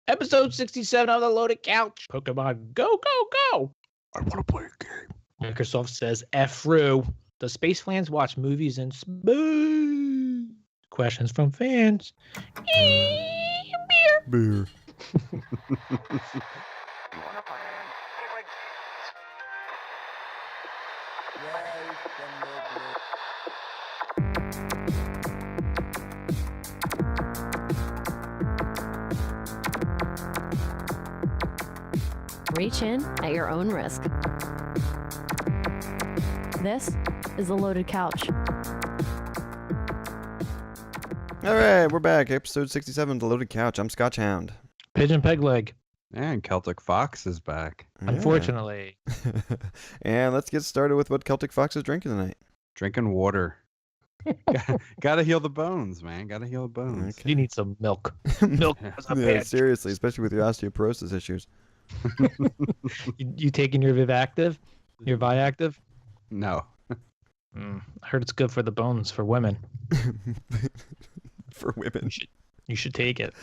Episode 67 of the Loaded Couch. Pokemon Go, go, go. I want to play a game. Microsoft says F-ru. Does Space Fans watch movies in space? Questions from fans. Beer. Reach in at your own risk. This is the Loaded Couch. All right, we're back. Episode 67 of the Loaded Couch. I'm Scotch Hound. Pigeon Peg Leg. And Celtic Fox is back. Yeah. Unfortunately. And let's get started with what Celtic Fox is drinking tonight. Drinking water. Gotta heal the bones, man. Gotta heal the bones. Okay. You need some milk. Milk. Yeah, seriously, especially with your osteoporosis issues. You taking your Vivactive? Your Viactive? No. I heard it's good for the bones for women. For women. You should take it.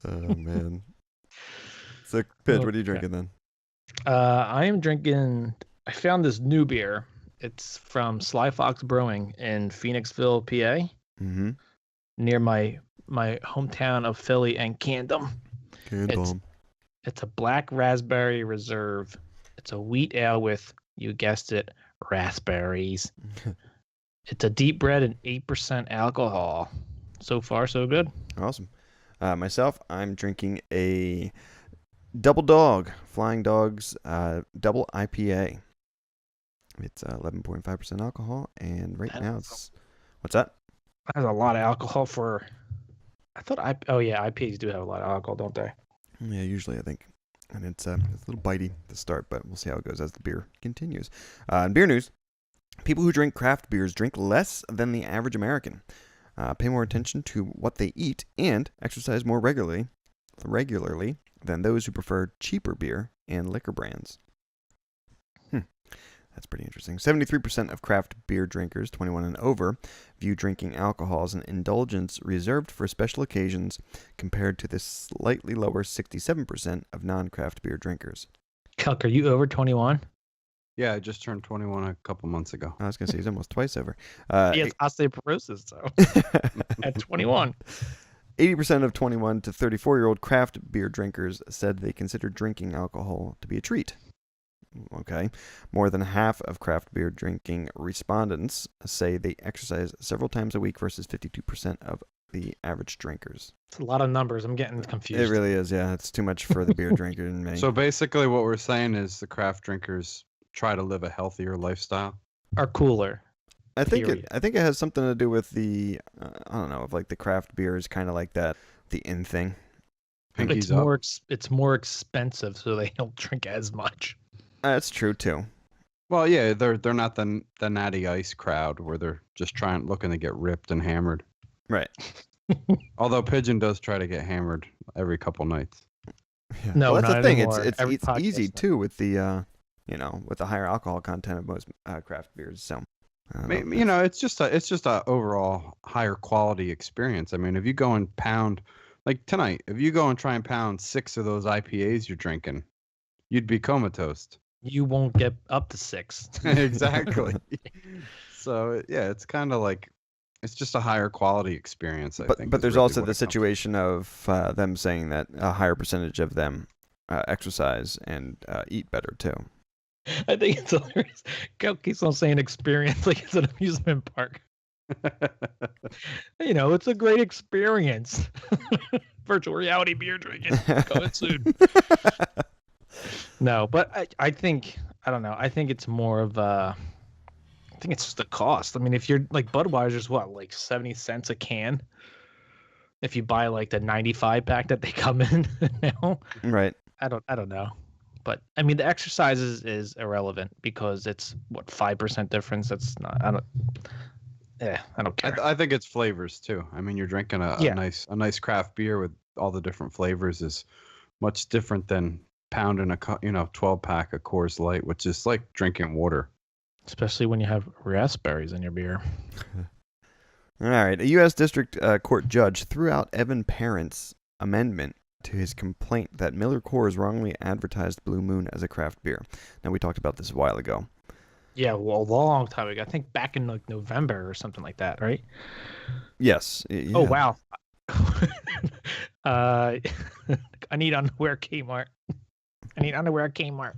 Oh, man. So, Pidge, what are you drinking then? I am drinking... I found this new beer. It's from Slyfox Brewing in Phoenixville, PA. Mm-hmm. Near my hometown of Philly and Camden. It's a black raspberry reserve. It's a wheat ale with, you guessed it, raspberries. It's a deep bread and 8% alcohol. So far, so good. Awesome. Myself, I'm drinking a Double Dog, Flying Dogs Double IPA. It's 11.5% alcohol, and right now it's... What's that? Has a lot of alcohol for... I thought... IPAs do have a lot of alcohol, don't they? Yeah, usually I think. And it's a little bitey to start, but we'll see how it goes as the beer continues. In beer news, people who drink craft beers drink less than the average American, pay more attention to what they eat, and exercise more regularly than those who prefer cheaper beer and liquor brands. That's pretty interesting. 73% of craft beer drinkers, 21 and over, view drinking alcohol as an indulgence reserved for special occasions, compared to the slightly lower 67% of non-craft beer drinkers. Kelk, are you over 21? Yeah, I just turned 21 a couple months ago. I was going to say he's almost twice over. He has osteoporosis, so at 21. 80% of 21 to 34-year-old craft beer drinkers said they consider drinking alcohol to be a treat. Okay. More than half of craft beer drinking respondents say they exercise several times a week versus 52% of the average drinkers. It's a lot of numbers. I'm getting confused. It really is, yeah. It's too much for the beer drinker in me. So basically what we're saying is the craft drinkers try to live a healthier lifestyle. Are cooler. I think period. it has something to do with the, I don't know, if like the craft beer is kind of like that, the in thing. It's Pinkies up. it's more expensive, so they don't drink as much. That's true too. Well, yeah, they're not the natty ice crowd where they're just looking to get ripped and hammered. Right. Although Pigeon does try to get hammered every couple nights. Yeah. No, well, that's not the thing. anymore. It's Every podcast easy now. too with the with the higher alcohol content of most craft beers. So, It's just a overall higher quality experience. I mean, if you go and pound like tonight, if you go and try and pound 6 of those IPAs you're drinking, you'd be comatose. You won't get up to 6. Exactly. So yeah, it's kind of like it's just a higher quality experience. I think. But there's really also what the it comes situation of them saying that a higher percentage of them exercise and eat better too. I think it's hilarious. Kelk keeps on saying experience like it's an amusement park. It's a great experience. Virtual reality beer drinking. Coming soon. No, but I think, I don't know. I think it's more of I think it's just the cost. I mean, if you're like Budweiser's, what, like 70 cents a can? If you buy like the 95 pack that they come in now, Right. I don't know. But I mean, the exercise is irrelevant because it's what 5% difference. That's not. I don't care. I think it's flavors too. I mean, you're drinking a nice craft beer with all the different flavors is much different than pounding a 12 pack of Coors Light, which is like drinking water. Especially when you have raspberries in your beer. All right. A U.S. District Court judge threw out Evan Parent's amendment to his complaint that Miller Coors wrongly advertised Blue Moon as a craft beer. Now, we talked about this a while ago. Yeah, well, a long time ago. I think back in like November or something like that, right? Yes. Yeah. Oh, wow. I need underwear Kmart. I need underwear Kmart.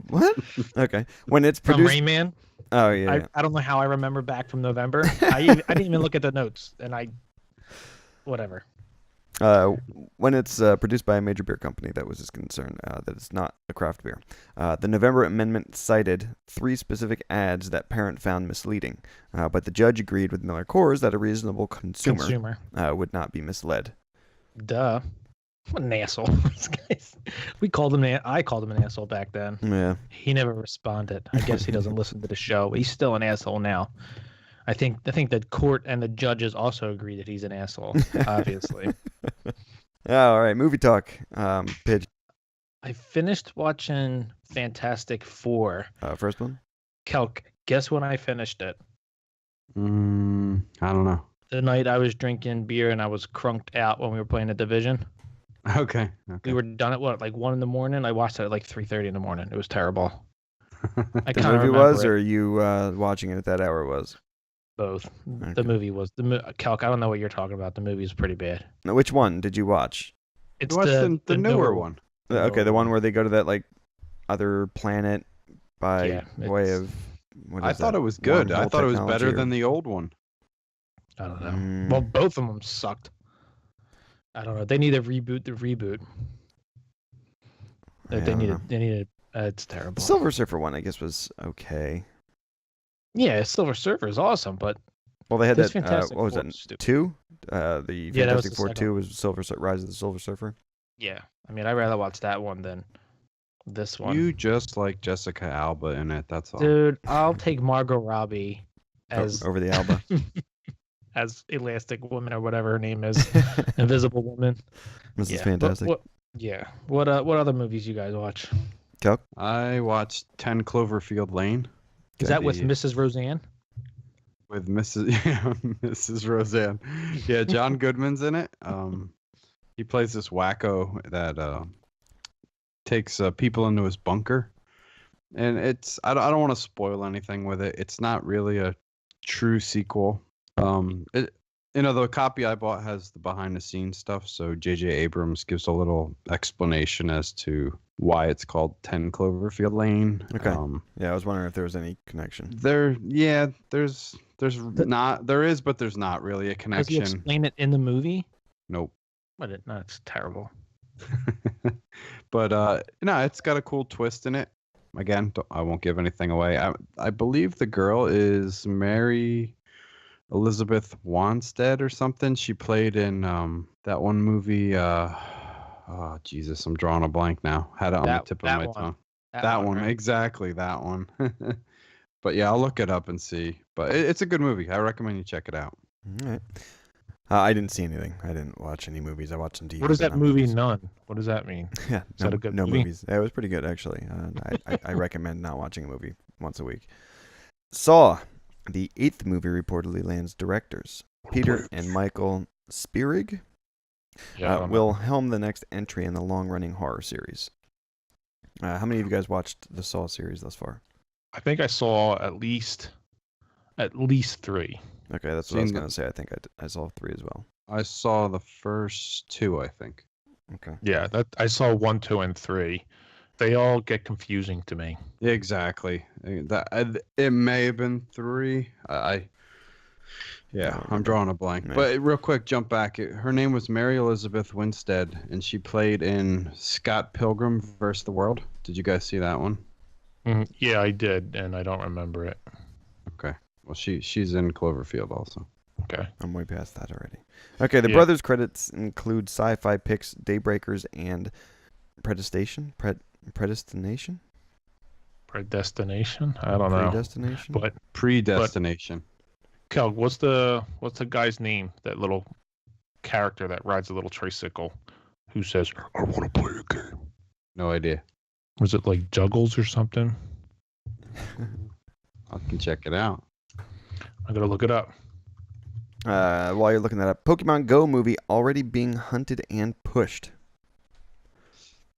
What? Okay. When it's From produced... Rain Man. Oh, yeah. I don't know how I remember back from November. I didn't even look at the notes, and whatever. When it's produced by a major beer company, that was his concern, that it's not a craft beer. The November amendment cited 3 specific ads that Parent found misleading, but the judge agreed with Miller Coors that a reasonable consumer would not be misled. Duh. What an asshole. I called him an asshole back then. Yeah. He never responded. I guess he doesn't listen to the show, but he's still an asshole now. I think the court and the judges also agree that he's an asshole, obviously. All right, movie talk. Pidge. I finished watching Fantastic Four. First one? Celk, guess when I finished it? I don't know. The night I was drinking beer and I was crunked out when we were playing the Division. Okay. We were done at like 1 a.m. I watched it at like 3:30 in the morning. It was terrible. I The movie was, or you watching it at that hour was? Both. Okay. The movie was Celk. I don't know what you're talking about. The movie is pretty bad. Now, which one did you watch? It's the newer one. Okay, the one where they go to that like other planet by way of. I thought it was good. I thought it was better than the old one. I don't know. Well, both of them sucked. I don't know. They need to reboot the reboot. They needed. It's terrible. The Silver Surfer one, I guess, was okay. Yeah, Silver Surfer is awesome, but well, they had that. Fantastic What was Four that? was stupid. 2? The Fantastic the Four second 2 was Rise of the Silver Surfer. Yeah, I mean, I'd rather watch that one than this one. You just like Jessica Alba in it. That's all. Dude, I'll take Margot Robbie as over the Alba. as Elastic Woman or whatever her name is, Invisible Woman. This is fantastic. What other movies you guys watch? Calc? I watched 10 Cloverfield Lane. Is that with Mrs. Roseanne? With Mrs. Roseanne. Yeah, John Goodman's in it. He plays this wacko that takes people into his bunker. And I don't want to spoil anything with it. It's not really a true sequel. The copy I bought has the behind the scenes stuff, so J.J. Abrams gives a little explanation as to why it's called 10 Cloverfield Lane. Okay. I was wondering if there was any connection. There is, but there's not really a connection. Does he explain it in the movie? Nope. No, it's terrible. But it's got a cool twist in it. Again, I won't give anything away. I believe the girl is Mary Elizabeth Wanstead or something. She played in that one movie. Oh Jesus, I'm drawing a blank now. Had it on the tip of my tongue. That one, right? Exactly that one. But yeah, I'll look it up and see. But it's a good movie. I recommend you check it out. All right. I didn't see anything. I didn't watch any movies. I watched some TV. What is that movie? None. What does that mean? Yeah, is that a good no movie? Movies. Yeah, it was pretty good actually. I recommend not watching a movie once a week. Saw, the 8th movie reportedly lands directors Peter and Michael Spierig. Will helm the next entry in the long-running horror series. How many of you guys watched the Saw series thus far? I think I saw at least 3. Okay, that's what I was going to say. I think I saw 3 as well. I saw the first 2, I think. Okay. Yeah, I saw 1, 2, and 3. They all get confusing to me. Exactly. It may have been 3. I'm drawing a blank. Yeah. But real quick, jump back. Her name was Mary Elizabeth Winstead, and she played in Scott Pilgrim vs. the World. Did you guys see that one? Yeah, I did, and I don't remember it. Okay. Well, she's in Cloverfield also. Okay. I'm way past that already. Okay, the brothers' credits include Sci-Fi Picks, Daybreakers, and Predestination? Predestination? Predestination? I don't know. Predestination? But Predestination. Kel, what's the guy's name? That little character that rides a little tricycle, who says, "I want to play a game." No idea. Was it like Juggles or something? I can check it out. I'm gonna look it up. While you're looking that up, Pokemon Go movie already being hunted and pushed.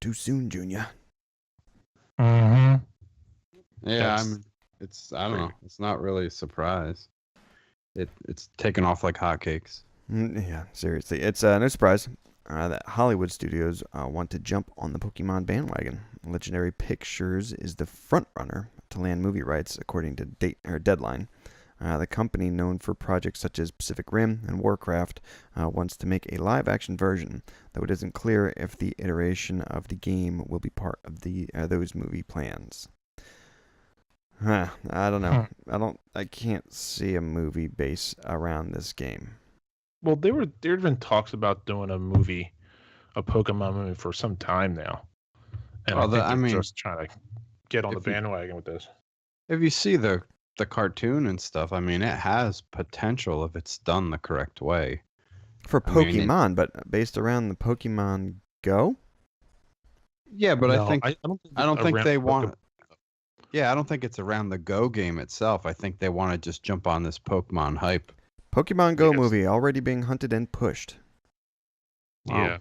too soon, Junior. Mm-hmm. Yeah, That's I don't know. It's not really a surprise. It's taken off like hotcakes. Yeah, seriously. It's no surprise that Hollywood studios want to jump on the Pokemon bandwagon. Legendary Pictures is the front runner to land movie rights, according to Deadline. The company, known for projects such as Pacific Rim and Warcraft, wants to make a live-action version, though it isn't clear if the iteration of the game will be part of those movie plans. I don't know. I can't see a movie based around this game. Well, there had been talks about doing a Pokemon movie for some time now, and I think they're just trying to get on the bandwagon with this. If you see the cartoon and stuff, I mean, it has potential if it's done the correct way. For Pokemon, but based around the Pokemon Go? Yeah, but No, I don't think they want. Yeah, I don't think it's around the Go game itself. I think they want to just jump on this Pokemon hype. Pokemon Go movie already being hunted and pushed. Yeah,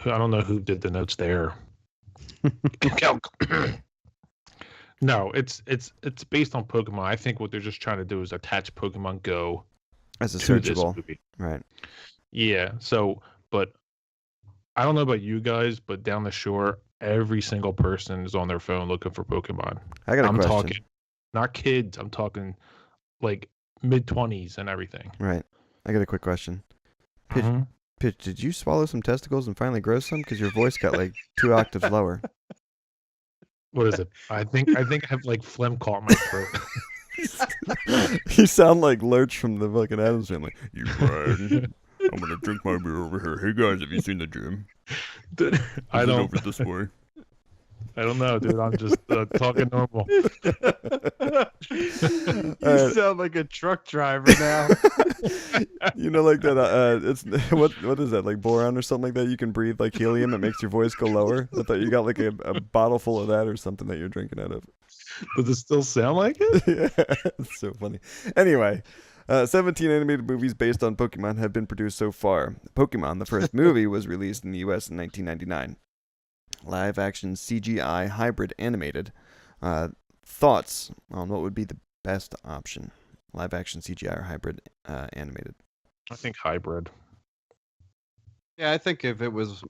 I don't know who did the notes there. No, it's based on Pokemon. I think what they're just trying to do is attach Pokemon Go as a to this searchable, movie. Right? Yeah. So, but I don't know about you guys, but down the shore, every single person is on their phone looking for Pokemon. I got a question. Talking, not kids. I'm talking like mid-20s and everything. Right. I got a quick question. Pitch, did you swallow some testicles and finally grow some? Because your voice got like 2 octaves lower. What is it? I think I have like phlegm caught in my throat. You sound like Lurch from the fucking Addams Family. You Brian, I'm gonna drink my beer over here. Hey guys, have you seen the gym? Dude, I don't. Over this way. I don't know, dude. I'm just talking normal. You sound like a truck driver now. You know, like that. It's what is that? Like boron or something like that? You can breathe like helium. It makes your voice go lower. I thought you got like a bottle full of that or something that you're drinking out of. Does it still sound like it? Yeah, it's so funny. Anyway. 17 animated movies based on Pokemon have been produced so far. Pokemon, the first movie, was released in the U.S. in 1999. Live-action CGI hybrid animated. Thoughts on what would be the best option? Live-action CGI or hybrid animated? I think hybrid. Yeah, I think if it was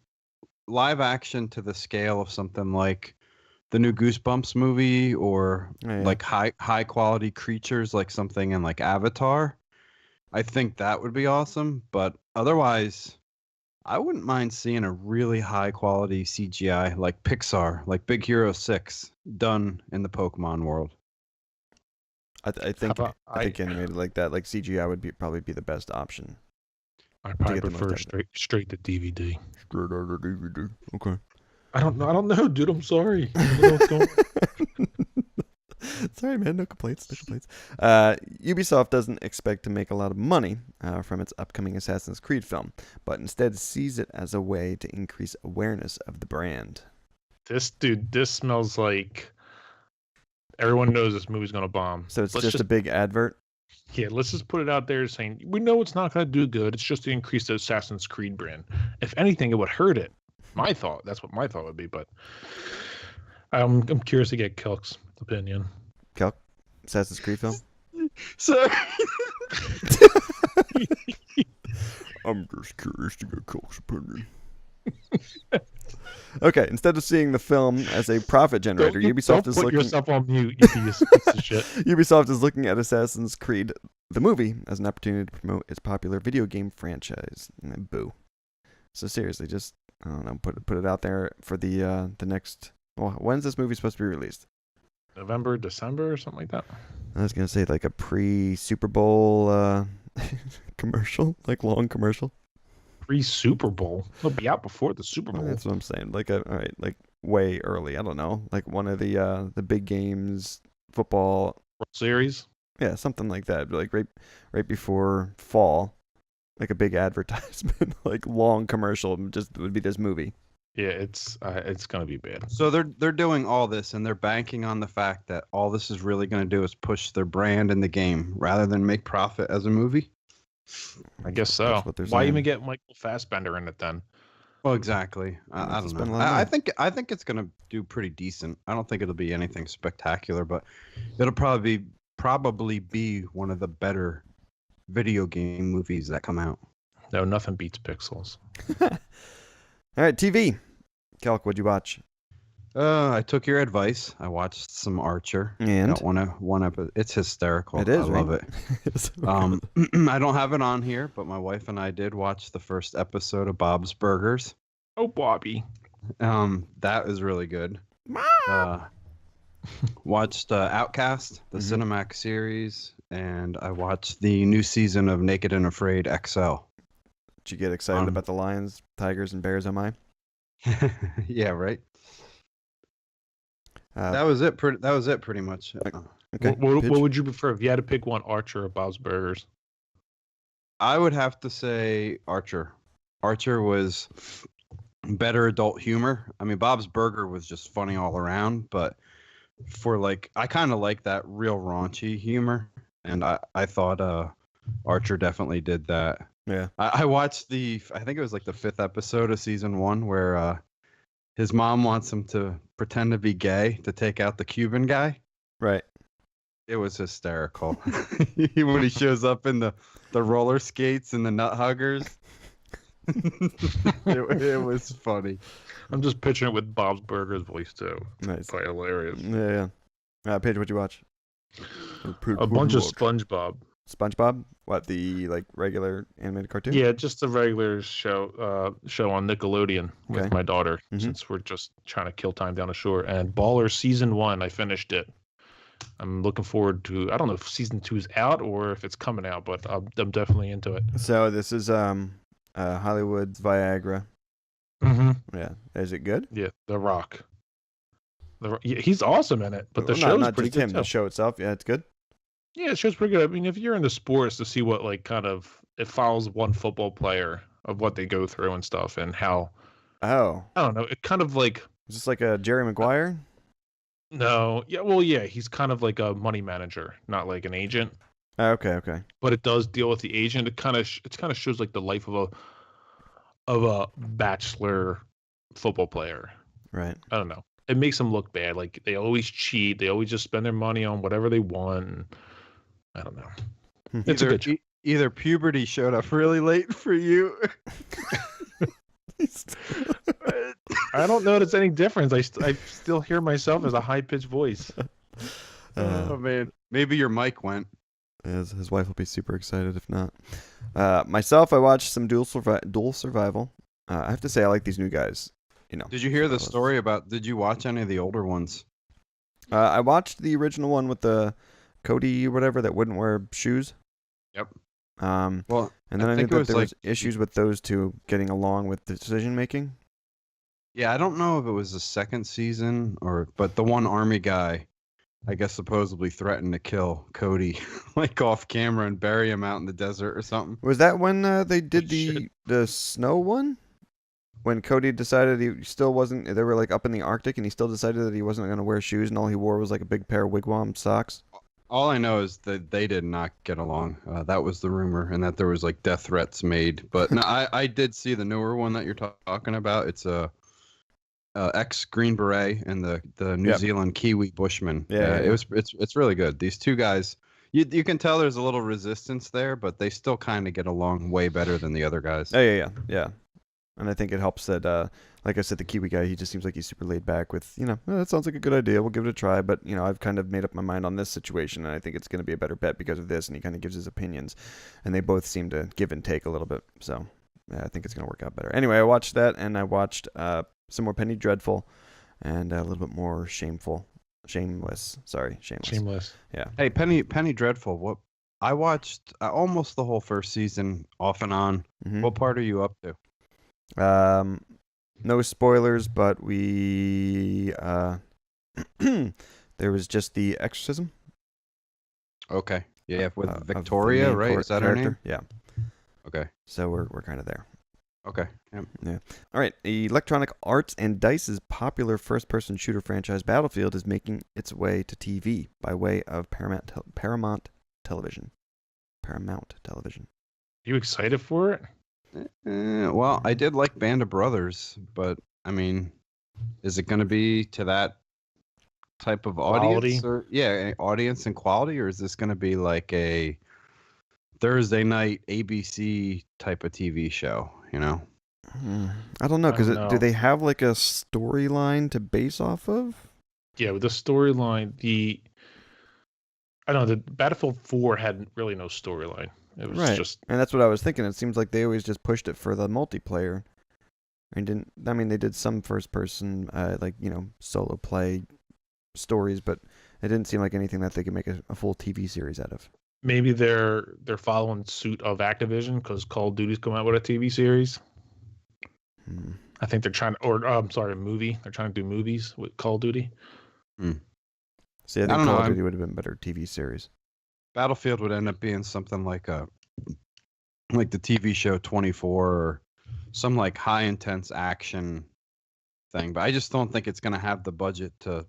live action to the scale of something like the new Goosebumps movie or like high quality creatures like something in like Avatar, I think that would be awesome. But otherwise, I wouldn't mind seeing a really high quality CGI like Pixar, like Big Hero 6 done in the Pokemon world. I think animated like that, like CGI would probably be the best option. I probably prefer straight to DVD. Straight out of DVD. Okay. I don't know, dude. I'm sorry. I don't know what's going on. Sorry, man. No complaints. Ubisoft doesn't expect to make a lot of money from its upcoming Assassin's Creed film, but instead sees it as a way to increase awareness of the brand. This smells like everyone knows this movie's going to bomb. So it's just a big advert? Yeah, let's just put it out there saying, we know it's not going to do good. It's just to increase the Assassin's Creed brand. If anything, it would hurt it. That's what my thought would be, but I'm curious to get Kelk's opinion. Kelk? Assassin's Creed film? Sorry. I'm just curious to get Kelk's opinion. Okay, instead of seeing the film as a profit generator, Ubisoft is looking... Don't put yourself on mute, you piece of shit. Ubisoft is looking at Assassin's Creed, the movie, as an opportunity to promote its popular video game franchise. Boo. So seriously, just... I don't know, put it out there for the next... Well, when's this movie supposed to be released? November, December, or something like that? I was going to say like a pre-Super Bowl commercial, like long commercial. Pre-Super Bowl? It'll be out before the Super Bowl. That's what I'm saying. Like, like way early. I don't know. Like one of the big games, football. World Series? Yeah, something like that. Like right before fall. Like a big advertisement, like long commercial, just would be this movie. Yeah, it's gonna be bad. So they're doing all this, and they're banking on the fact that all this is really going to do is push their brand in the game, rather than make profit as a movie. I guess so. Why even get Michael Fassbender in it then? Well, exactly. I don't spend a know. lot of I think it's gonna do pretty decent. I don't think it'll be anything spectacular, but it'll probably be one of the better video game movies that come out. No, nothing beats Pixels. All right, TV. Calc, what'd you watch? I took your advice. I watched some Archer. And? Got one episode. It's hysterical. It is, I love right? it. It's so good. I don't have it on here, but my wife and I did watch the first episode of Bob's Burgers. Oh, Bobby. That is really good. Watched Outcast, the Cinemax series, and I watched the new season of Naked and Afraid XL. Did you get excited about the lions, tigers, and bears? Am I? Yeah, right. That was it. That was it, pretty much. Okay. What would you prefer if you had to pick one, Archer or Bob's Burgers? I would have to say Archer. Archer was better adult humor. I mean, Bob's Burger was just funny all around, but I kind of like that real raunchy humor, and I thought Archer definitely did that. Yeah. I watched I think it was like the 5th episode of season 1 where his mom wants him to pretend to be gay to take out the Cuban guy. Right. It was hysterical. When he shows up in the roller skates and the nut huggers. It was funny. I'm just picturing it with Bob's Burgers voice too. Nice. Quite hilarious. Yeah. Paige, what'd you watch? A bunch of SpongeBob. SpongeBob? What, the regular animated cartoon? Yeah, just a regular show on Nickelodeon with my daughter, since we're just trying to kill time down the shore. And Baller season 1, I finished it. I'm looking forward to. I don't know if season 2 is out or if it's coming out, but I'm definitely into it. So this is Hollywood's Viagra. Mm-hmm. Yeah. Is it good? Yeah, The Rock. He's awesome in it, but the show's not pretty just good him. too. The show itself, yeah, it's good. Yeah, the show's pretty good. I mean, if you're into sports, to see what it follows one football player of what they go through and stuff, and how. Oh. I don't know. It kind of like. Is this like a Jerry Maguire? No. Yeah. Well, yeah. He's kind of like a money manager, not like an agent. Okay. But it does deal with the agent. It kind of shows like the life of a bachelor football player. Right. I don't know. It makes them look bad. Like they always cheat. They always just spend their money on whatever they want. And I don't know. It's a good show. Either puberty showed up really late for you. I don't notice any difference. I still hear myself as a high-pitched voice. Oh, man. Maybe your mic went. His wife will be super excited if not. Myself, I watched some Dual Survival. I have to say, I like these new guys. Did you hear the story about? Did you watch any of the older ones? I watched the original one with the Cody, whatever, that wouldn't wear shoes. Yep. Well, and then I knew that there was issues with those two getting along with decision making. Yeah, I don't know if it was the second season but the one army guy, I guess, supposedly threatened to kill Cody, like off camera and bury him out in the desert or something. Was that when they did the snow one? When Cody decided he still wasn't, they were like up in the Arctic, and he still decided that he wasn't going to wear shoes, and all he wore was like a big pair of wigwam socks. All I know is that they did not get along. That was the rumor, and that there was like death threats made. But no, I did see the newer one that you're talking about. It's a ex Green Beret and the New Zealand Kiwi Bushman. Yeah, it's really good. These two guys, you can tell there's a little resistance there, but they still kind of get along way better than the other guys. Oh, yeah. And I think it helps that, like I said, the Kiwi guy, he just seems like he's super laid back with, that sounds like a good idea. We'll give it a try. But, I've kind of made up my mind on this situation, and I think it's going to be a better bet because of this. And he kind of gives his opinions. And they both seem to give and take a little bit. So, yeah, I think it's going to work out better. Anyway, I watched that, and I watched some more Penny Dreadful and a little bit more Shameless. Sorry, Shameless. Shameless. Yeah. Hey, Penny Dreadful, I watched almost the whole first season off and on. Mm-hmm. What part are you up to? No spoilers, but we there was just the exorcism. Okay. Yeah, with Victoria, right? Is that her name? Yeah. Okay. So we're kind of there. Okay. Yeah. All right. Electronic Arts and Dice's popular first-person shooter franchise Battlefield is making its way to TV by way of Paramount Television. You excited for it? Well, I did like Band of Brothers, but I mean, is it going to be to that type of audience? Audience and quality, or is this going to be like a Thursday night ABC type of TV show? You know, I don't know, because do know. they have like a storyline to base off of? Yeah, with the storyline, I don't know, the Battlefield 4 had really no storyline. It was just, and that's what I was thinking. It seems like they always just pushed it for the multiplayer. They did some first person, solo play stories, but it didn't seem like anything that they could make a full TV series out of. maybe they're following suit of Activision because Call of Duty's come out with a TV series. I think they're trying to, a movie. They're trying to do movies with Call of Duty. See, I think Call of Duty would have been a better TV series. Battlefield would end up being something like the TV show 24 or some like high intense action thing, but I just don't think it's going to have the budget to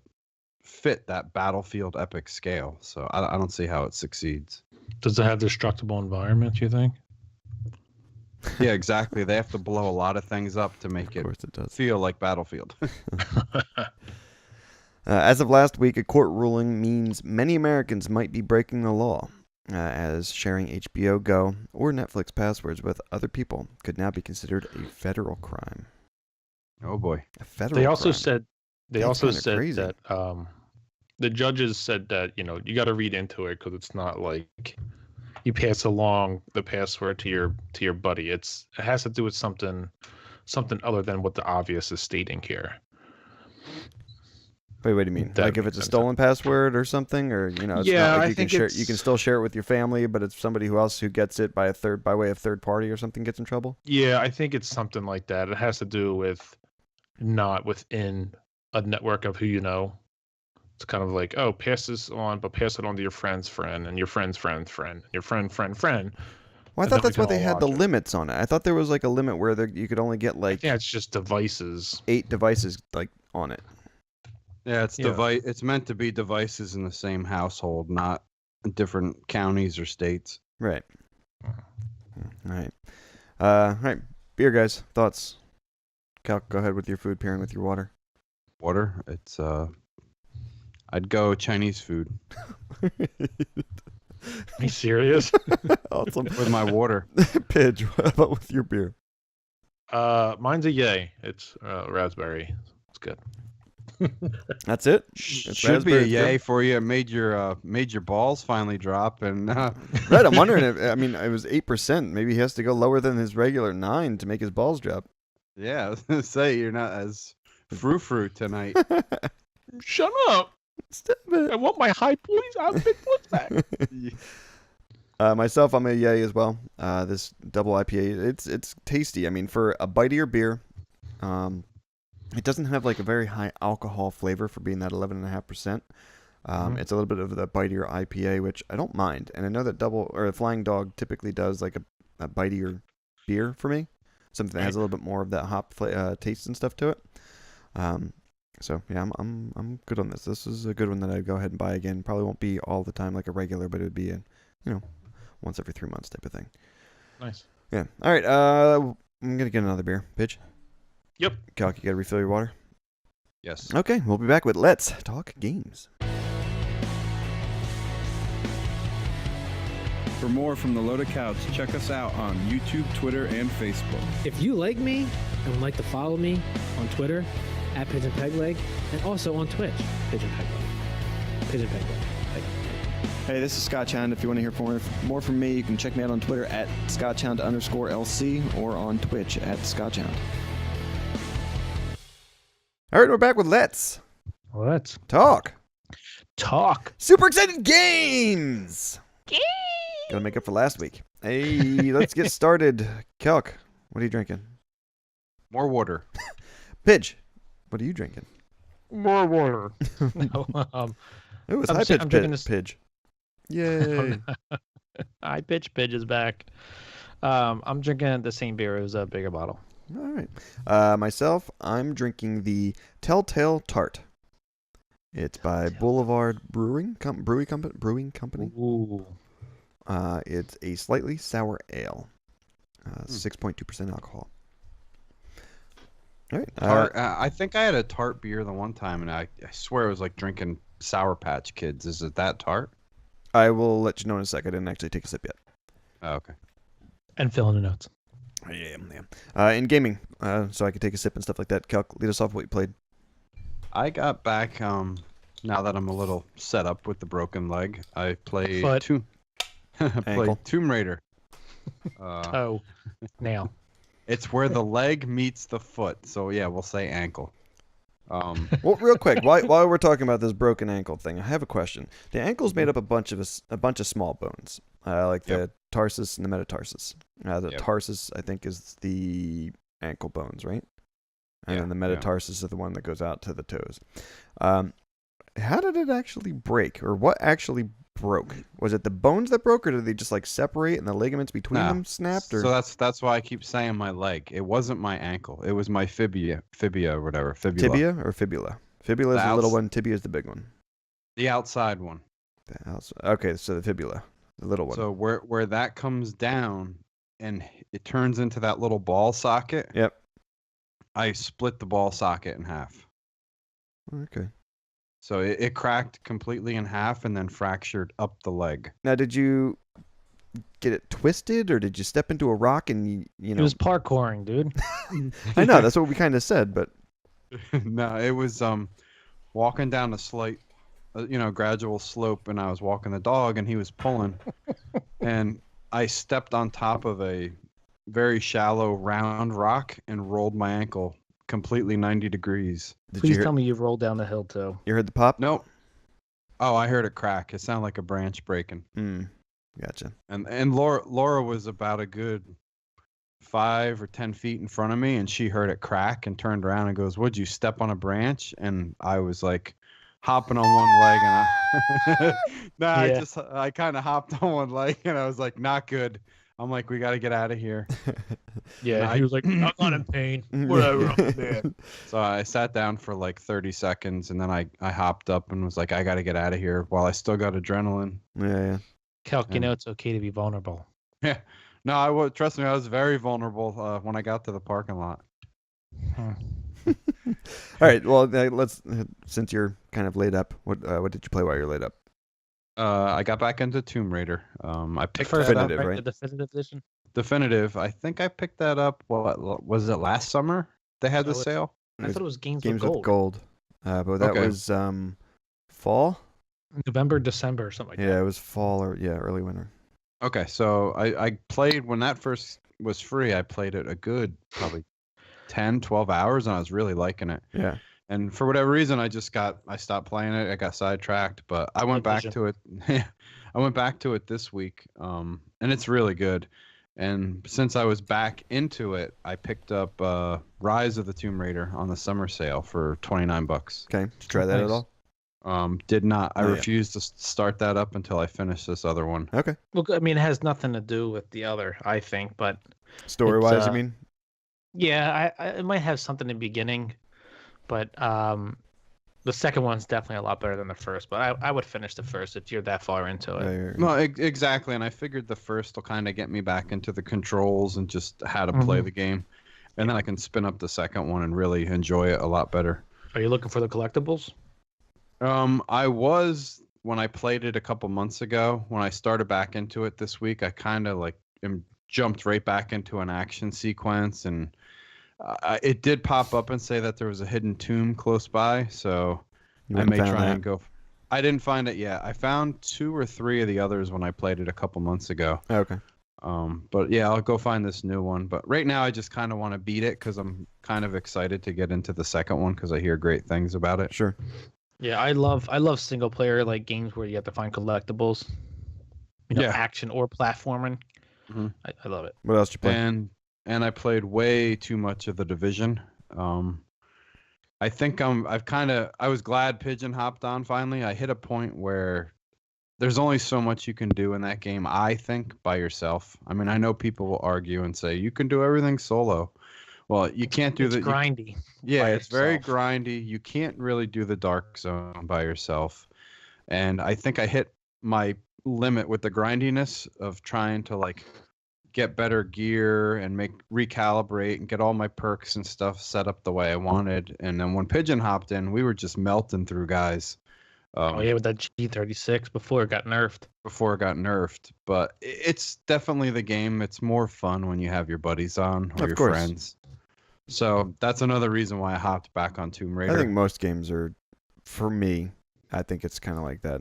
fit that Battlefield epic scale. So I don't see how it succeeds. Does it have destructible environments, you think? Yeah, exactly. They have to blow a lot of things up to make it feel like Battlefield. As of last week, a court ruling means many Americans might be breaking the law, as sharing HBO Go or Netflix passwords with other people could now be considered a federal crime. Oh boy! A federal. They also crime. said crazy. that the judges said that you got to read into it because it's not like you pass along the password to your buddy. It has to do with something other than what the obvious is stating here. Wait, what do you mean? Like if it's a stolen password or something, or it's not like you can still share it with your family, but it's somebody else who gets it by way of third party or something gets in trouble? Yeah, I think it's something like that. It has to do with not within a network of who you know. It's kind of like, oh, pass this on, but pass it on to your friend's friend and your friend's friend's friend, and your friend. Well, I thought that's why they had the limits on it. I thought there was like a limit where you could only get like it's just devices. 8 devices like on it. Yeah, it's meant to be devices in the same household, not in different counties or states. Right. All right. All right. Beer guys, thoughts? Cal, go ahead with your food pairing with your water. Water? It's I'd go Chinese food. Are you serious? Awesome. With my water. Pidge, what about with your beer? Mine's a yay. It's raspberry. It's good. That's it. Should be a yay for you. It made your balls finally drop, and right. I'm wondering if it was 8%. Maybe he has to go lower than his regular 9 to make his balls drop. Yeah, I was gonna say you're not as frou tonight. Shut up! Stop it. I want my high points. I've been put back. Myself, I'm a yay as well. This double IPA, it's tasty. I mean, for a bitier beer, it doesn't have like a very high alcohol flavor for being that 11.5%. It's a little bit of the bitier IPA, which I don't mind. And I know that Flying Dog typically does like a bitier beer for me, something that has a little bit more of that hop taste and stuff to it. So yeah, I'm good on this. This is a good one that I'd go ahead and buy again. Probably won't be all the time like a regular, but it would be once every 3 months type of thing. Nice. Yeah. All right. I'm gonna get another beer. Pitch. Yep. Calc, you gotta refill your water. Yes. Okay, we'll be back with Let's Talk Games. For more from the Loaded Couch, check us out on YouTube, Twitter, and Facebook. If you like me and would like to follow me on Twitter at Pigeon Pegleg, and also on Twitch, Pigeon Pegleg. Pigeon Pegleg. Hey, this is Scotchhound. If you want to hear more from me, you can check me out on Twitter at Scotchhound_LC or on Twitch at Scotchhound. All right, we're back with Let's Talk. Super excited games! Gotta make up for last week. Hey, let's get started. Kelk, what are you drinking? More water. Pidge, what are you drinking? More water. It was high pitch Pidge. Yay. High pitch Pidge is back. I'm drinking the same beer. It was a bigger bottle. All right. Myself, I'm drinking the Telltale Tarte. It's by Boulevard Brewing Company. Ooh. It's a slightly sour ale. 6.2% alcohol. All right. I think I had a Tarte beer the one time, and I swear it was like drinking Sour Patch Kids. Is it that Tarte? I will let you know in a sec. I didn't actually take a sip yet. Oh, okay. And fill in the notes. Yeah. In gaming, so I could take a sip and stuff like that. Calc, lead us off what you played. I got back, now that I'm a little set up with the broken leg, I played Tomb Raider. Toe. Nail. It's where the leg meets the foot. So, yeah, we'll say ankle. Well, real quick, while we're talking about this broken ankle thing, I have a question. The ankle's made up a bunch of small bones, like the tarsus and the metatarsus. The tarsus, I think, is the ankle bones, right? And then the metatarsus is the one that goes out to the toes. How did it actually break, or what actually broke? Was it the bones that broke, or did they just like separate and the ligaments between them snapped? Or? So that's why I keep saying my leg. It wasn't my ankle. It was my fibula or whatever. Fibula. Tibia or fibula? Fibula is the little one. Tibia is the big one. The outside one. Okay, so the fibula, the little one. So where that comes down and it turns into that little ball socket. Yep. I split the ball socket in half. Okay. So it cracked completely in half and then fractured up the leg. Now, did you get it twisted, or did you step into a rock and you know? It was parkouring, dude. I know, that's what we kind of said, but no, it was walking down a slight, gradual slope, and I was walking the dog, and he was pulling, and I stepped on top of a very shallow round rock and rolled my ankle completely 90 degrees. Please tell me you've rolled down the hill too. You heard the pop? Nope. Oh, I heard it crack. It sounded like a branch breaking. Gotcha. And Laura was about a good 5 or 10 feet in front of me, and she heard it crack and turned around and goes, "Would you step on a branch?" And I was like hopping on one leg, and I kind of hopped on one leg, and I was like, not good. I'm like, we got to get out of here. Yeah, he was like, I'm not in pain. Whatever, I'm dead. So I sat down for like 30 seconds, and then I hopped up and was like, I got to get out of here while I still got adrenaline. Yeah. Calc, you know it's okay to be vulnerable. Yeah. No, trust me, I was very vulnerable when I got to the parking lot. All right, well, let's, since you're kind of laid up, what did you play while you're laid up? I got back into Tomb Raider. I picked first Definitive, up, right? The definitive edition. Definitive. I think I picked that up. What was it, last summer? They had the sale. I thought it was Games with Gold. Gold. But that was fall? November, December, or something like that. Yeah, it was fall or early winter. Okay, so I played when that first was free. I played it a good probably 10, 12 hours, and I was really liking it. Yeah. And for whatever reason, I stopped playing it. I got sidetracked, but I went back to it. I went back to it this week, and it's really good. And since I was back into it, I picked up Rise of the Tomb Raider on the summer sale for $29. Okay, did you try that at all? Did not. I refused to start that up until I finished this other one. Okay. Well, I mean, it has nothing to do with the other, I think, but Story-wise, you mean? Yeah, it might have something in the beginning, but the second one's definitely a lot better than the first. But I would finish the first if you're that far into it. No, exactly. And I figured the first will kind of get me back into the controls and just how to play the game, and then I can spin up the second one and really enjoy it a lot better. Are you looking for the collectibles? I was when I played it a couple months ago. When I started back into it this week, I kind of jumped right back into an action sequence, and it did pop up and say that there was a hidden tomb close by, so I may try and go. I didn't find it yet. I found 2 or 3 of the others when I played it a couple months ago. Okay. But yeah, I'll go find this new one. But right now, I just kind of want to beat it because I'm kind of excited to get into the second one because I hear great things about it. Sure. Yeah, I love single player games where you have to find collectibles, action or platforming. Mm-hmm. I love it. What else did you play? And I played way too much of The Division. I think I was glad Pigeon hopped on finally. I hit a point where there's only so much you can do in that game, I think, by yourself. I mean, I know people will argue and say you can do everything solo. Well, you can't do that. It's grindy. It's very grindy. You can't really do the Dark Zone by yourself. And I think I hit my limit with the grindiness of trying to get better gear and recalibrate and get all my perks and stuff set up the way I wanted. And then when Pigeon hopped in, we were just melting through guys. With that G36 before it got nerfed. But it's definitely the game. It's more fun when you have your buddies on or your friends. So that's another reason why I hopped back on Tomb Raider. I think most games are, for me, I think it's kind of like that.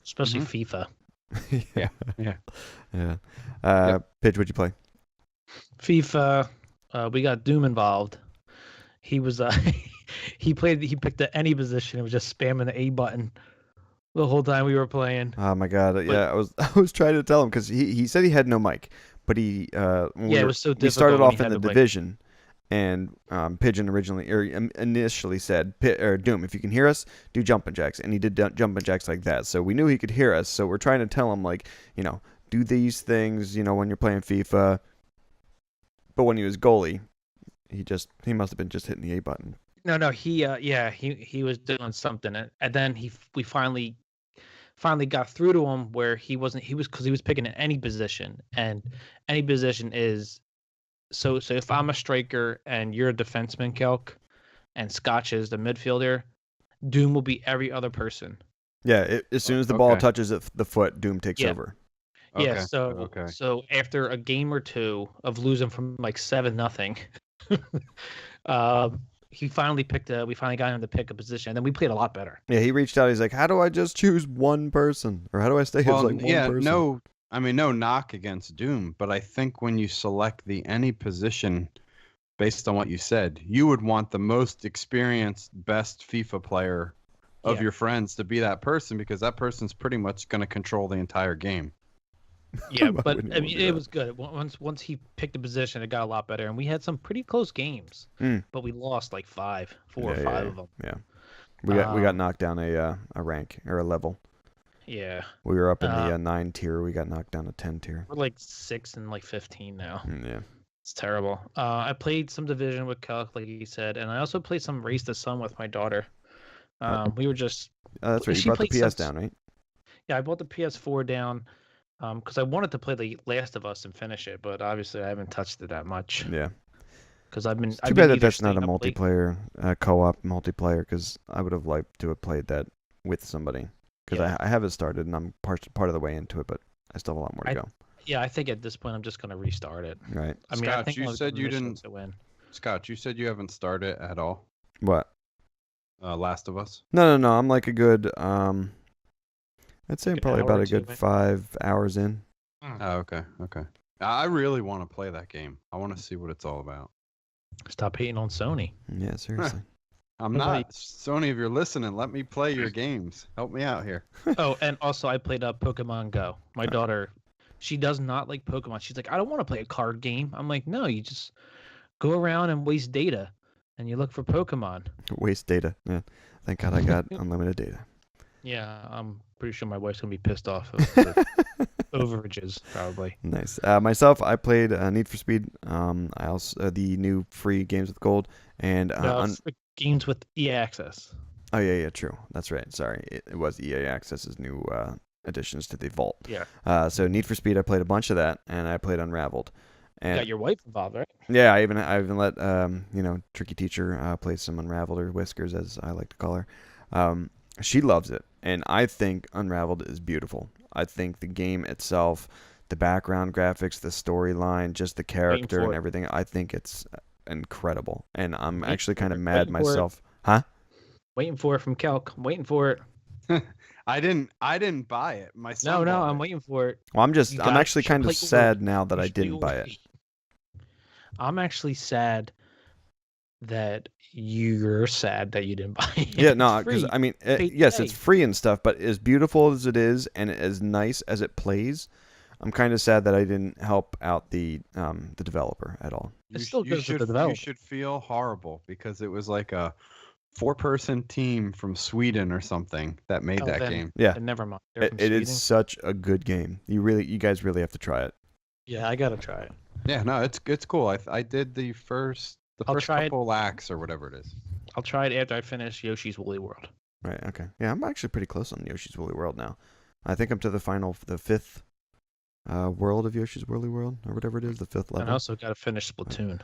Especially FIFA. Yeah. Pidge, what'd you play? FIFA. We got Doom involved. He was he picked any position and was just spamming the A button the whole time we were playing. Oh my god! Yeah, I was trying to tell him because he said he had no mic, but he it was so difficult. We started off in the division, and Pigeon initially said, Doom, if you can hear us, do jumping jacks, and he did jumping jacks like that. So we knew he could hear us. So we're trying to tell him do these things, when you're playing FIFA. But when he was goalie, he must have been just hitting the A button. No, he was doing something, and then we finally got through to him where he was picking in any position, and any position is so if I'm a striker and you're a defenseman, Celk, and Scotch is the midfielder, Doom will be every other person. Yeah, as soon as the ball touches the foot, Doom takes over. Yeah, so after a game or two of losing from like 7-0, we finally got him to pick a position, and then we played a lot better. Yeah, he reached out. He's like, "How do I just choose one person, or how do I stay as one person?" No knock against Doom, but I think when you select the any position based on what you said, you would want the most experienced, best FIFA player of your friends to be that person, because that person's pretty much going to control the entire game. Yeah, but I mean, it was good. Once he picked a position, it got a lot better, and we had some pretty close games. But we lost like 4 or 5 of them. Yeah, we got knocked down a rank or a level. Yeah, we were up in the 9 tier. We got knocked down to 10 tier. We're like 6 and like 15 now. Yeah, it's terrible. I played some Division with Celk, like you said, and I also played some Race to Sun with my daughter. We were just. That's right. You brought the PS down, right? Yeah, I brought the PS4 down. Because I wanted to play The Last of Us and finish it, but obviously I haven't touched it that much. Yeah. Because I've been. It's too bad that that's not a multiplayer, co-op multiplayer. Because I would have liked to have played that with somebody. Because I have it started and I'm part of the way into it, but I still have a lot more to go. Yeah, I think at this point I'm just gonna restart it. Right. I mean, Scott, I think you said you didn't. Scott, you said you haven't started it at all. What? Last of Us. No. I'm like a good. I'd say I'm probably about a good 5 hours in. Oh, okay. I really want to play that game. I want to see what it's all about. Stop hating on Sony. Yeah, seriously. I'm not. Sony, if you're listening, let me play your games. Help me out here. Oh, and also I played Pokemon Go. My daughter, she does not like Pokemon. She's like, I don't want to play a card game. I'm like, no, you just go around and waste data, and you look for Pokemon. Waste data. Yeah. Thank God I got unlimited data. Yeah, I'm pretty sure my wife's gonna be pissed off of the overages, probably. Nice. Myself, I played Need for Speed. I also the new free games with gold and games with EA Access. Oh yeah, true. That's right. Sorry, it was EA Access's new additions to the vault. Yeah. So Need for Speed, I played a bunch of that, and I played Unraveled. And you got your wife involved, right? Yeah, I even let Tricky Teacher play some Unraveled, or Whiskers as I like to call her. She loves it, and I think Unraveled is beautiful. I think the game itself, the background graphics, the storyline, just the character and everything, I think it's incredible. And I'm actually kind of mad myself. Huh? Waiting for it from Celk. I'm waiting for it. I didn't buy it. My son No, I'm waiting for it. Well, I'm actually kind of sad now that I didn't buy it. I'm actually sad that you're sad that you didn't buy it. Yeah, no, because I mean, yes, it's free and stuff, but as beautiful as it is and as nice as it plays, I'm kind of sad that I didn't help out the developer at all. It still goes to the developer. You should feel horrible because it was like a 4-person team from Sweden or something that made that game. Yeah, never mind. It is such a good game. You guys really have to try it. Yeah, I gotta try it. Yeah, no, it's cool. I did the first couple acts or whatever it is. I'll try it after I finish Yoshi's Woolly World. Right. Okay. Yeah, I'm actually pretty close on Yoshi's Woolly World now. I think I'm to the 5th World of Yoshi's Woolly World or whatever it is, the 5th level. And I also got to finish Splatoon.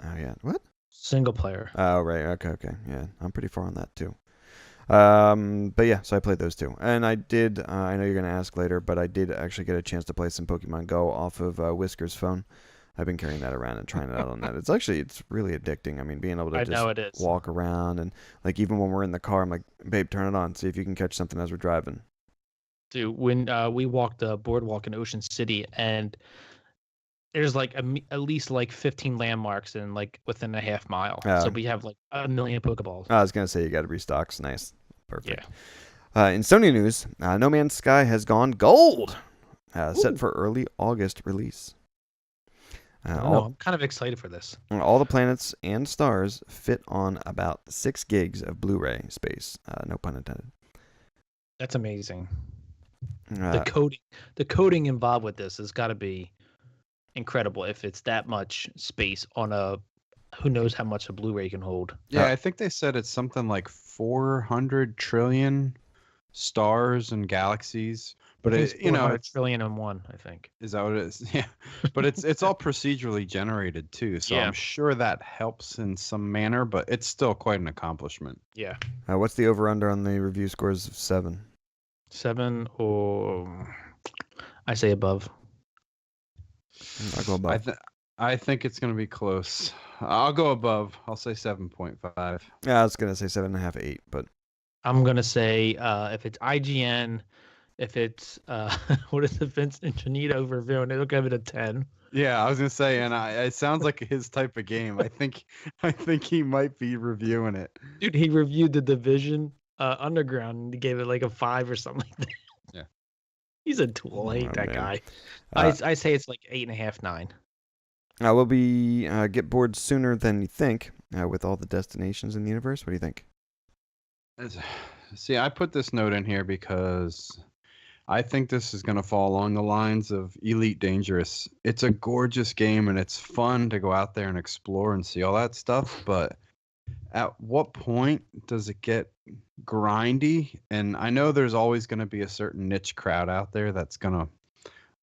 Oh yeah, what? Single player. Oh right, okay, yeah, I'm pretty far on that too. But yeah, so I played those two, and I did. I know you're gonna ask later, but I did actually get a chance to play some Pokemon Go off of Whisker's phone. I've been carrying that around and trying it out on that. It's really addicting. I mean, being able to just walk around and like even when we're in the car, I'm like, babe, turn it on, see if you can catch something as we're driving. Dude, when we walked the boardwalk in Ocean City, and there's like at least like 15 landmarks in like within a half mile. So we have like 1 million Pokeballs. I was gonna say you got to restock. Nice, perfect. Yeah. In Sony news, No Man's Sky has gone gold, set for early August release. I'm kind of excited for this. All the planets and stars fit on about 6 gigs of Blu-ray space. No pun intended. That's amazing. The coding involved with this has got to be incredible if it's that much space on a who knows how much a Blu-ray can hold. Yeah, I think they said it's something like 400 trillion stars and galaxies. But it's trillion and one, I think. Is that what it is? Yeah. But it's all procedurally generated too, so I'm sure that helps in some manner, but it's still quite an accomplishment. Yeah. What's the over/under on the review scores of 7? 7 or I say above. I'll go above. I think it's going to be close. I'll go above. I'll say 7.5. Yeah, I was going to say 7.5, 8, but I'm going to say if it's IGN, if it's what is the Vincent Janito review, and it'll give it a 10. Yeah, I was gonna say, and it sounds like his type of game. I think he might be reviewing it. Dude, he reviewed The Division Underground and he gave it like a 5 or something like that. Yeah, he's a tool. I hate that guy. I say it's like 8.5, 9. We'll be get bored sooner than you think with all the destinations in the universe. What do you think? See, I put this note in here because I think this is going to fall along the lines of Elite Dangerous. It's a gorgeous game, and it's fun to go out there and explore and see all that stuff. But at what point does it get grindy? And I know there's always going to be a certain niche crowd out there that's going to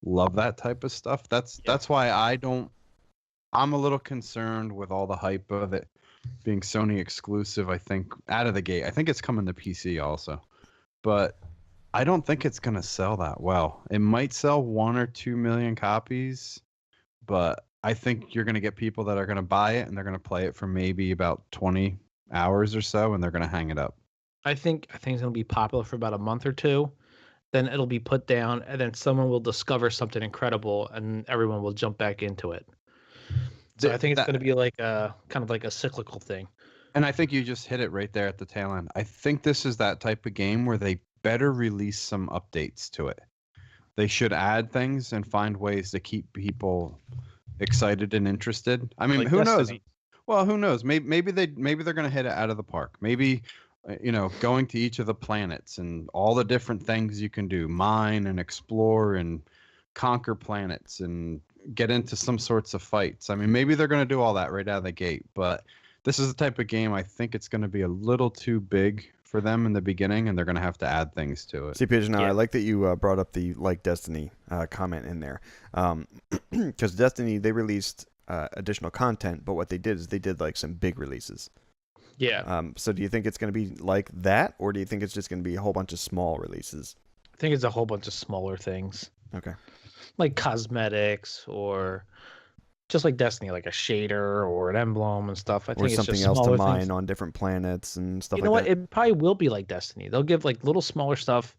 love that type of stuff. That's why I'm a little concerned with all the hype of it being Sony exclusive. I think out of the gate, I think it's coming to PC also, but I don't think it's going to sell that well. It might sell 1 or 2 million copies, but I think you're going to get people that are going to buy it and they're going to play it for maybe about 20 hours or so, and they're going to hang it up. I think it's going to be popular for about a month or two. Then it'll be put down, and then someone will discover something incredible, and everyone will jump back into it. So I think it's going to be like a kind of like a cyclical thing. And I think you just hit it right there at the tail end. I think this is that type of game where they better release some updates to it. They should add things and find ways to keep people excited and interested. I mean, like who knows? Well, who knows? Maybe they're going to hit it out of the park. Maybe going to each of the planets and all the different things you can do, mine and explore and conquer planets and get into some sorts of fights. I mean, maybe they're going to do all that right out of the gate, but this is the type of game I think it's going to be a little too big for them in the beginning, and they're going to have to add things to it. See, Pigeon, I like that you brought up the like Destiny comment in there, because Destiny, they released additional content, but what they did is they did like some big releases. Yeah. So do you think it's going to be like that, or do you think it's just going to be a whole bunch of small releases? I think it's a whole bunch of smaller things. Okay. Like cosmetics, or just like Destiny, like a shader or an emblem and stuff. I think or it's something just else to mine things. On different planets and stuff. You know like what? that. It probably will be like Destiny. They'll give like little smaller stuff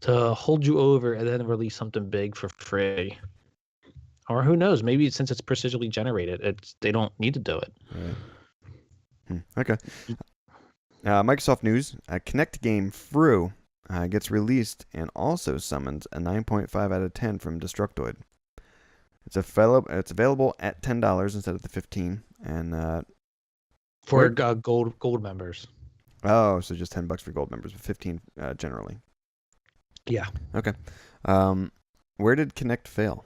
to hold you over, and then release something big for free. Or who knows? Maybe since it's procedurally generated, they don't need to do it. Right. Okay. Microsoft news: Kinect game Fru gets released and also summons a 9.5 out of 10 from Destructoid. It's available at $10 instead of the $15, and for gold members. Oh, so just $10 for gold members, but $15 generally. Yeah. Okay. Where did Kinect fail?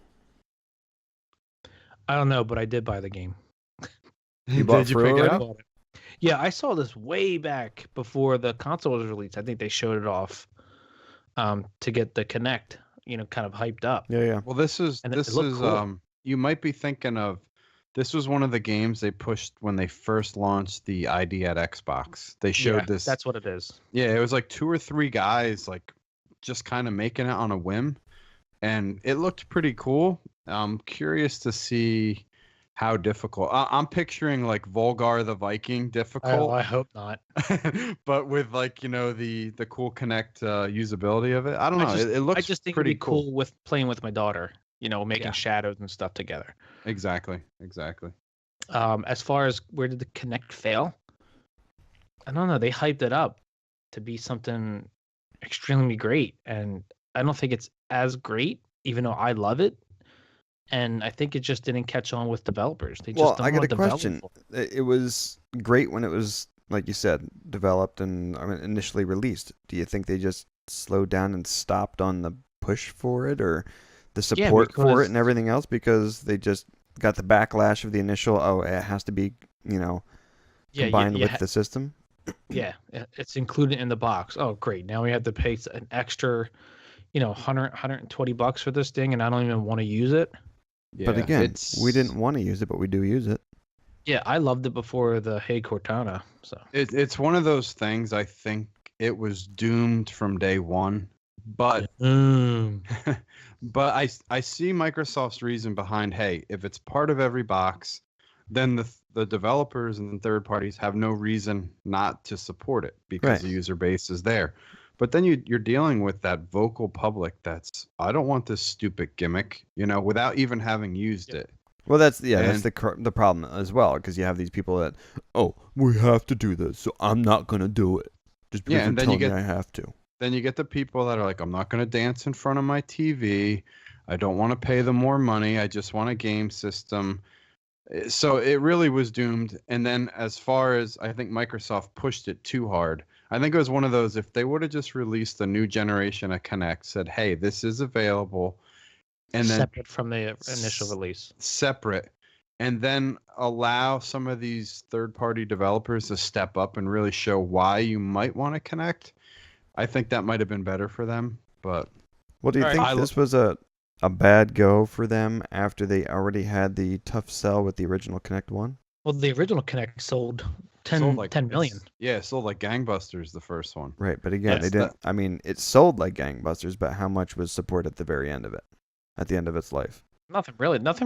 I don't know, but I did buy the game. You bought Fru already? I bought it. Yeah, I saw this way back before the console was released. I think they showed it off to get the Kinect kind of hyped up. Yeah. Well, this is And it looked cool. you might be thinking of, this was one of the games they pushed when they first launched the ID at Xbox. They showed this. That's what it is. Yeah, it was like 2 or 3 guys like just kind of making it on a whim, and it looked pretty cool. I'm curious to see how difficult. I'm picturing like Volgar the Viking difficult. I hope not. But with like the cool Connect usability of it. I don't know. It looks I just think pretty it'd be cool with playing with my daughter. Making Yeah. shadows and stuff together. Exactly. As far as where did the Connect fail? I don't know. They hyped it up to be something extremely great, and I don't think it's as great, even though I love it. And I think it just didn't catch on with developers. They just don't I got want a to develop question. it. It was great when it was, like you said, developed and initially released. Do you think they just slowed down and stopped on the push for it, or the support for it because- and everything else, because they just got the backlash of the initial, it has to be, combined with the system? Yeah, it's included in the box. Oh, great. Now we have to pay an extra, $120 for this thing, and I don't even want to use it. Yeah, But again, we didn't want to use it, but we do use it. Yeah, I loved it before the Hey Cortana. So It's one of those things. I think it was doomed from day one. But but I see Microsoft's reason behind, hey, if it's part of every box, then the developers and third parties have no reason not to support it because Right. the user base is there. But then you're dealing with that vocal public that's, I don't want this stupid gimmick, without even having used it. Well, that's And- the problem as well, because you have these people that, we have to do this, so I'm not gonna do it just because Yeah, and you're then you telling me get- I have to. Then you get the people that are like, I'm not going to dance in front of my TV. I don't want to pay them more money. I just want a game system. So it really was doomed. And then as far as I think Microsoft pushed it too hard, I think it was one of those, if they would have just released the new generation of Kinect, said, hey, this is available, and then separate from the initial release. separate, and then allow some of these third-party developers to step up and really show why you might want to connect, I think that might have been better for them. But Well, do you All think right. this was a bad go for them after they already had the tough sell with the original Connect 1? Well, the original Connect sold 10 million. Yeah, it sold like gangbusters, the first one. Right, but again, they Yes, didn't. I mean, it sold like gangbusters, but how much was support at the very end of it? At the end of its life? Nothing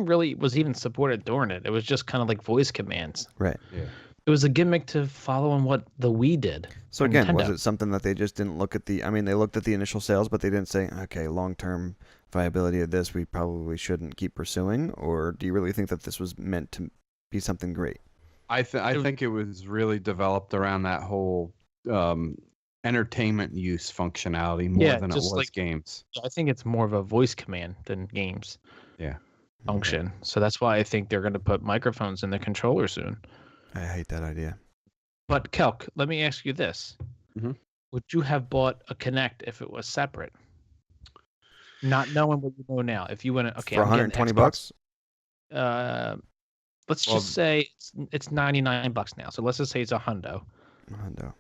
really was even supported during it. It was just kind of like voice commands. Right. Yeah. It was a gimmick to follow on what the Wii did. So for again, was Nintendo. it something that they just didn't look at the? I mean, they looked at the initial sales, but they didn't say, okay, long-term viability of this, we probably shouldn't keep pursuing. Or do you really think that this was meant to be something great? I think it was really developed around that whole entertainment use functionality more Yeah, than it just was like- games. I think it's more of a voice command than games Yeah. function. So that's why I think they're going to put microphones in the controller soon. I hate that idea. But Kelk, let me ask you this: Mhm. Would you have bought a Kinect if it was separate, not knowing what you know now? If you went, okay, For I'm getting $120? Xbox, let's Well, just say it's $99 now. So let's just say it's $100. No.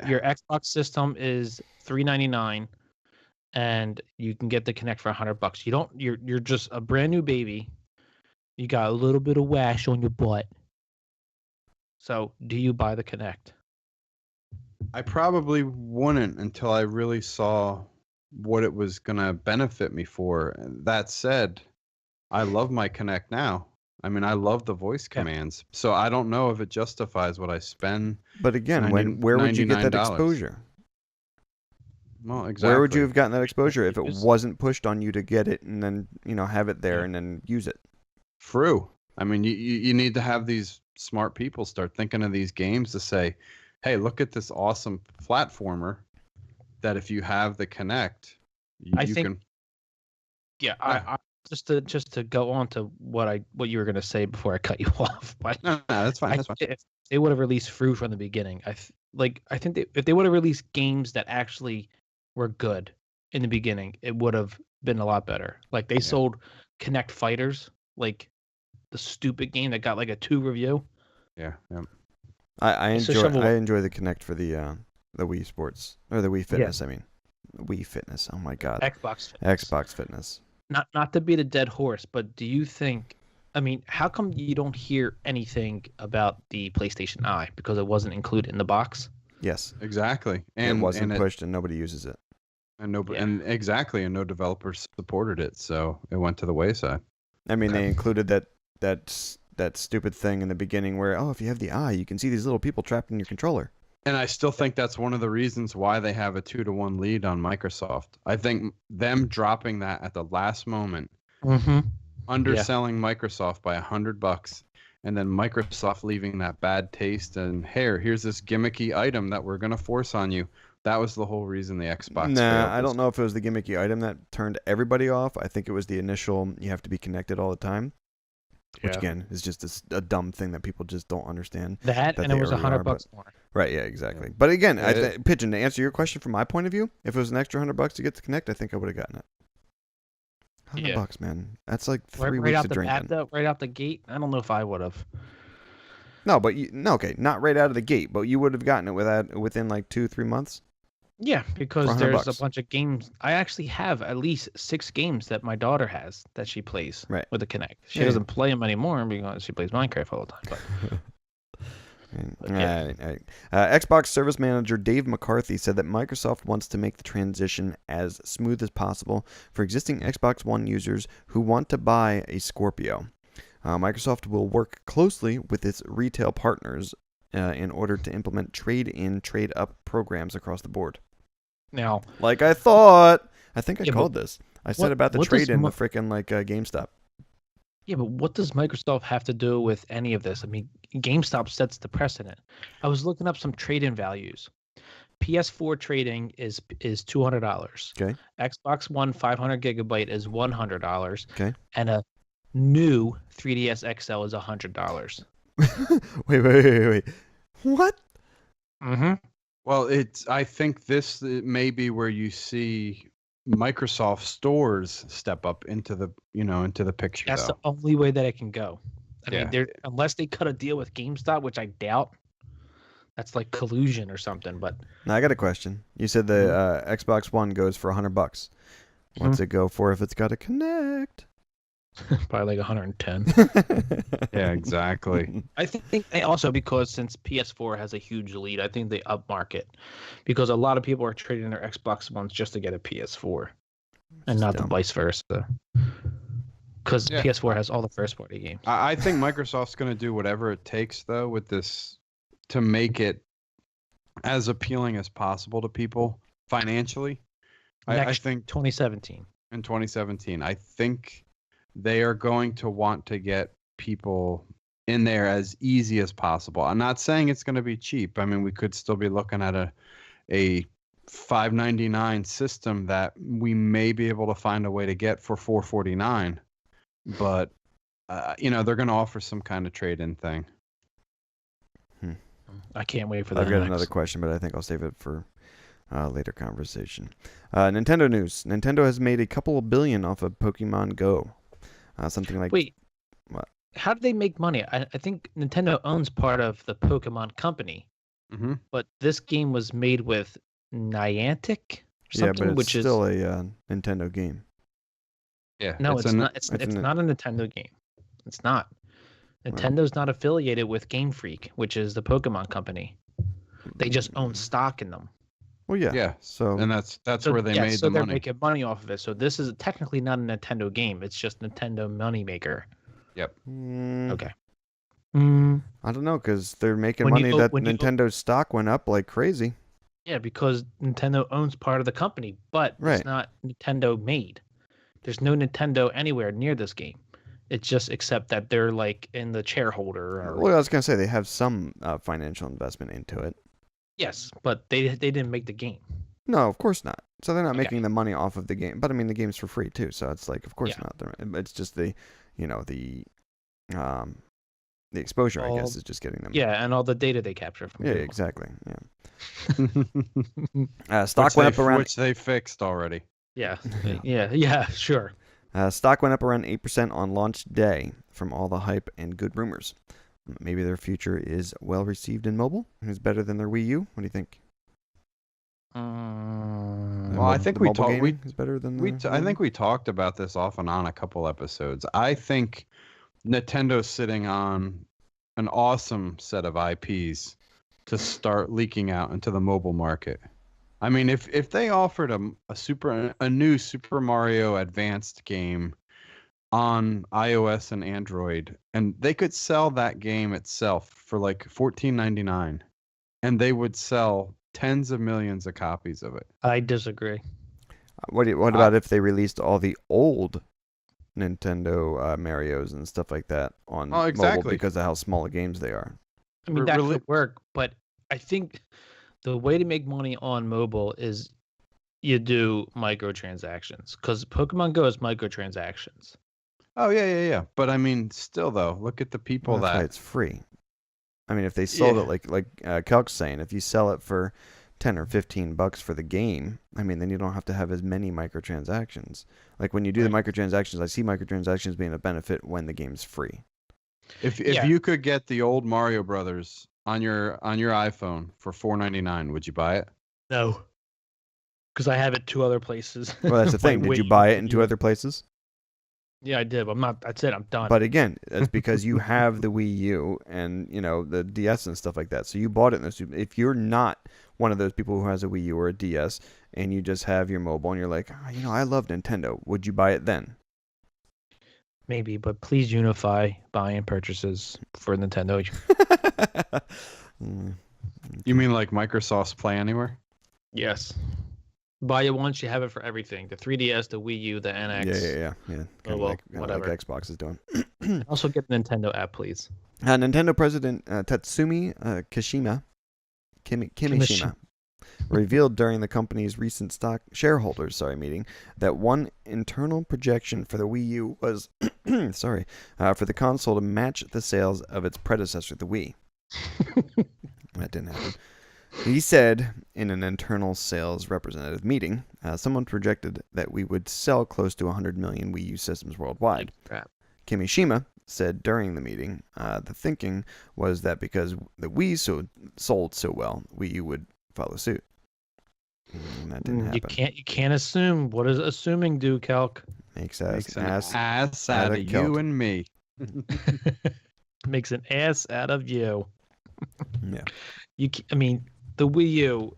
Your Xbox system is $399, and you can get the Kinect for $100. You're just a brand new baby. You got a little bit of wash on your butt. So, do you buy the Kinect? I probably wouldn't until I really saw what it was going to benefit me for. That said, I love my Kinect now. I mean, I love the voice Yeah. commands. So I don't know if it justifies what I spend. But again, where would you get that exposure? Well, exactly. Where would you have gotten that exposure if it Just- wasn't pushed on you to get it and then have it there Yeah. and then use it? True. I mean, you need to have these smart people start thinking of these games to say, hey, look at this awesome platformer that if you have the Kinect, I you think- can. Yeah, I just to go on to what you were gonna say before I cut you off. But No, that's fine. That's fine. if they would have released fruit from the beginning, I think if they would have released games that actually were good in the beginning, it would have been a lot better. Like they sold Kinect Fighters, like the stupid game that got like a 2 review. Yeah. I So enjoy Shovel- I enjoy the Kinect for the Wii Sports or the Wii Fitness. I mean, Wii Fitness. Oh my God. Xbox Fitness. Xbox Fitness. Not to beat a dead horse, but do you think? I mean, how come you don't hear anything about the PlayStation Eye because it wasn't included in the box? Yes. Exactly. And it wasn't pushed, and nobody uses it. And no developers supported it, so it went to the wayside. I mean, they included that stupid thing in the beginning where, if you have the Eye, you can see these little people trapped in your controller. And I still think that's one of the reasons why they have a 2-1 lead on Microsoft. I think them dropping that at the last moment, underselling Microsoft by $100, and then Microsoft leaving that bad taste and, here's this gimmicky item that we're going to force on you. That was the whole reason the Xbox failed. I don't know if it was the gimmicky item that turned everybody off. I think it was the initial, you have to be connected all the time. Which, again, is just a dumb thing that people just don't understand. That and it was $100 more. Right, yeah, exactly. But again, Pigeon, to answer your question from my point of view, if it was an extra $100 to get to connect, I think I would have gotten it. $100, man. That's like 3 weeks of drinking. Right out the gate? I don't know if I would have. No, but not right out of the gate, but you would have gotten it within like 2-3 months. Yeah, because there's a bunch of games. I actually have at least 6 games that my daughter has that she plays with the Kinect. She doesn't play them anymore because she plays Minecraft all the time. But, Xbox Service Manager Dave McCarthy said that Microsoft wants to make the transition as smooth as possible for existing Xbox One users who want to buy a Scorpio. Microsoft will work closely with its retail partners in order to implement trade-in, trade-up programs across the board. Now, like I thought, I think I called this. I said about the trade-in, the freaking GameStop. Yeah, but what does Microsoft have to do with any of this? I mean, GameStop sets the precedent. I was looking up some trade-in values. PS4 trading is $200. Okay. Xbox One 500 gigabyte is $100. Okay. And a new 3DS XL is $100. Wait. What? Mm-hmm. Well, I think this may be where you see Microsoft stores step up into the picture. That's the only way that it can go. I mean, unless they cut a deal with GameStop, which I doubt. That's like collusion or something. But now I got a question. You said the Xbox One goes for $100. What's it go for if it's got a Kinect? Probably like 110. Yeah, exactly. I think they also, because since PS4 has a huge lead, I think they upmarket because a lot of people are trading their Xbox Ones just to get a PS4 and not the vice versa. Because PS4 has all the first-party games. I think Microsoft's going to do whatever it takes, though, with this to make it as appealing as possible to people financially. I think 2017. In 2017, I think they are going to want to get people in there as easy as possible. I'm not saying it's going to be cheap. I mean, we could still be looking at a $599 system that we may be able to find a way to get for $449. But, they're going to offer some kind of trade-in thing. I can't wait for that. I've got another question, but I think I'll save it for later conversation. Nintendo news. Nintendo has made a couple of billion off of Pokémon Go. Something like... Wait. What? How do they make money? I think Nintendo owns part of the Pokemon company. Mm-hmm. But this game was made with Niantic or something, but it's still a Nintendo game. Yeah. No, it's not. It's not a Nintendo game. It's not. Nintendo's not affiliated with Game Freak, which is the Pokemon company. They just own stock in them. Well, yeah. Yeah. So and that's where they made the money. So they're making money off of it. So this is technically not a Nintendo game. It's just Nintendo moneymaker. Yep. Okay. I don't know, because they're making money that Nintendo's stock went up like crazy. Yeah, because Nintendo owns part of the company, but it's not Nintendo made. There's no Nintendo anywhere near this game. It's just except that they're like in the shareholder. Well, I was gonna say they have some financial investment into it. Yes, but they didn't make the game. No, of course not. So they're not making the money off of the game. But I mean, the game's for free too. So it's like, of course not. It's just the exposure, I guess, is just getting them. Yeah, and all the data they capture from people. Exactly. Yeah. Stock went up around, which they fixed already. Yeah, sure. Stock went up around 8% on launch day from all the hype and good rumors. Maybe their future is well received in mobile. It's better than their Wii U. What do you think? And Well, I think we mobile talked. gaming is better than I think we talked about this off and on a couple episodes. I think Nintendo's sitting on an awesome set of IPs to start leaking out into the mobile market. I mean, if they offered a new Super Mario Advanced game on iOS and Android, and they could sell that game itself for like $14.99, and they would sell tens of millions of copies of it. I disagree. What about if they released all the old Nintendo Marios and stuff like that on mobile because of how small the games they are? I mean, that could work, but I think the way to make money on mobile is you do microtransactions, because Pokemon Go is microtransactions. Oh yeah. But I mean, still though, look at the people That's why it's free. I mean, if they sold it like Celk's saying, if you sell it for $10 or $15 for the game, I mean, then you don't have to have as many microtransactions. Like when you do the microtransactions, I see microtransactions being a benefit when the game's free. If you could get the old Mario Brothers on your iPhone for $4.99, would you buy it? No, because I have it 2 other places. Well, that's the thing. Did you buy it in 2 other places? Yeah, I did. But I'm not. That's it. I'm done. But again, that's because you have the Wii U and the DS and stuff like that. So you bought it in those. If you're not one of those people who has a Wii U or a DS and you just have your mobile and you're like, I love Nintendo, would you buy it then? Maybe, but please unify buying purchases for Nintendo. You mean like Microsoft's Play Anywhere? Yes. Buy it once, you have it for everything. The 3DS, the Wii U, the NX. Yeah. Kind of like Xbox is doing. Also get the Nintendo app, please. Nintendo President Tatsumi Kimishima revealed during the company's recent stock shareholders meeting that one internal projection for the Wii U was for the console to match the sales of its predecessor, the Wii. That didn't happen. He said in an internal sales representative meeting, someone projected that we would sell close to 100 million Wii U systems worldwide. Kimishima said during the meeting, the thinking was that because the Wii sold so well, Wii U would follow suit. And that didn't happen. You can't assume. What does assuming do, Calc? Makes an ass out of you and me. Makes an ass out of you. Yeah. I mean, the Wii U,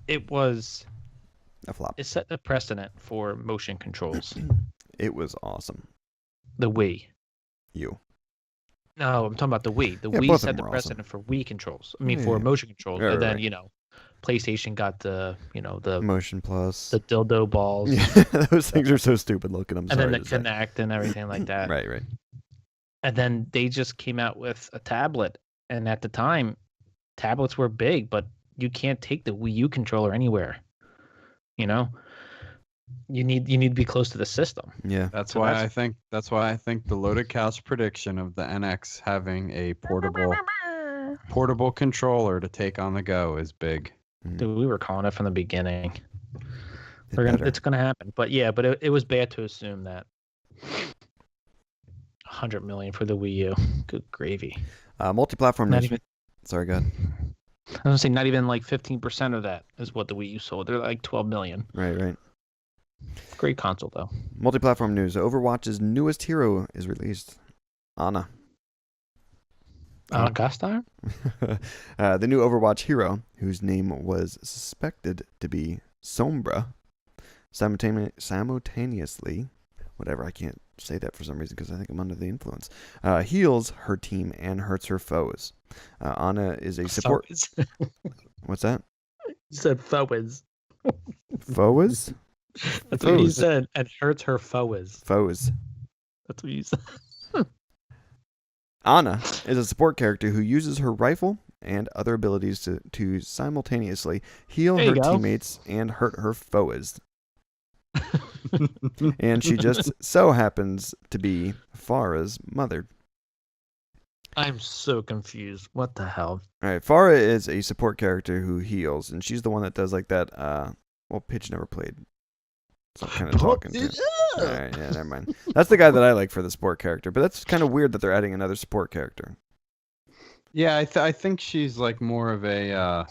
it was a flop. It set a precedent for motion controls. It was awesome. The Wii. You. No, I'm talking about the Wii. The Wii set the precedent for Wii controls. I mean, for motion controls. And then, PlayStation got the Motion Plus, the dildo balls. Yeah, those things are so stupid looking. And then the Kinect and everything like that. Right. And then they just came out with a tablet, and at the time, tablets were big, but you can't take the Wii U controller anywhere. You need to be close to the system. Yeah, that's why I think the Loaded Couch prediction of the NX having a portable controller to take on the go is big. Dude, we were calling it from the beginning. It's gonna happen, but it was bad to assume that 100 million for the Wii U. Good gravy. Multi-platform. Sorry, go ahead. I was gonna say not even like 15% of that is what the Wii U sold. They're like 12 million. Right. Great console though. Multi-platform news. Overwatch's newest hero is released. Ana. Gastar? The new Overwatch hero, whose name was suspected to be Sombra, simultaneously, whatever, I can't say that for some reason because I think I'm under the influence, heals her team and hurts her foes. Ana is a support... What's that? You said foes. Foes? That's what you said, and hurts her foes. Foes. That's what you said. Ana is a support character who uses her rifle and other abilities to simultaneously heal her teammates and hurt her foes. And she just so happens to be Farah's mother. I'm so confused. What the hell? All right, Farah is a support character who heals, and she's the one that does like that. Pitch never played. So I'm kind of talking to him. All right, yeah, never mind. That's the guy that I like for the support character, but that's kind of weird that they're adding another support character. Yeah, I think she's like more of a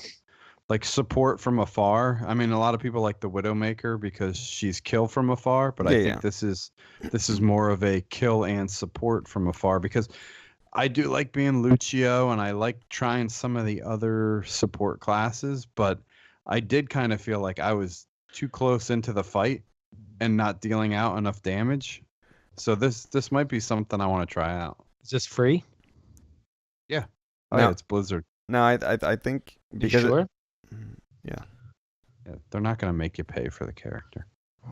like support from afar. I mean, a lot of people like the Widowmaker because she's kill from afar, but I think this is more of a kill and support from afar because I do like being Lucio and I like trying some of the other support classes, but I did kind of feel like I was too close into the fight and not dealing out enough damage. So this might be something I want to try out. Is this free? Yeah. Oh, yeah, it's Blizzard. No, I think because you sure? Yeah, they're not going to make you pay for the character.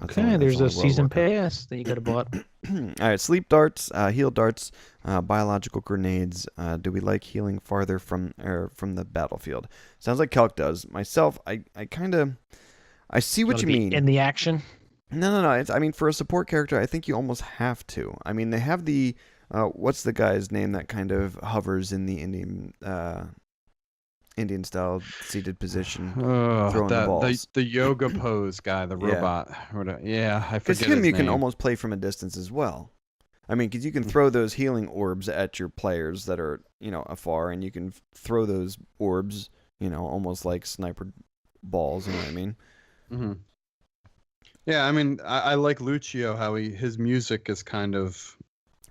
Okay, there's a season pass that you could have bought. All right, sleep darts, heal darts, biological grenades. Do we like healing farther from the battlefield? Sounds like Celk does. Myself, I see what you mean. In the action? No. I mean, for a support character, I think you almost have to. I mean, they have the what's the guy's name that kind of hovers in the Indian style seated position, throwing the balls. The yoga pose guy, the robot. Yeah, I forget because his him you name. can almost play from a distance as well. I mean, because you can throw those healing orbs at your players that are afar, and you can throw those orbs, almost like sniper balls. You know what I mean? Mm-hmm. Yeah, I mean, I like Lucio how his music is kind of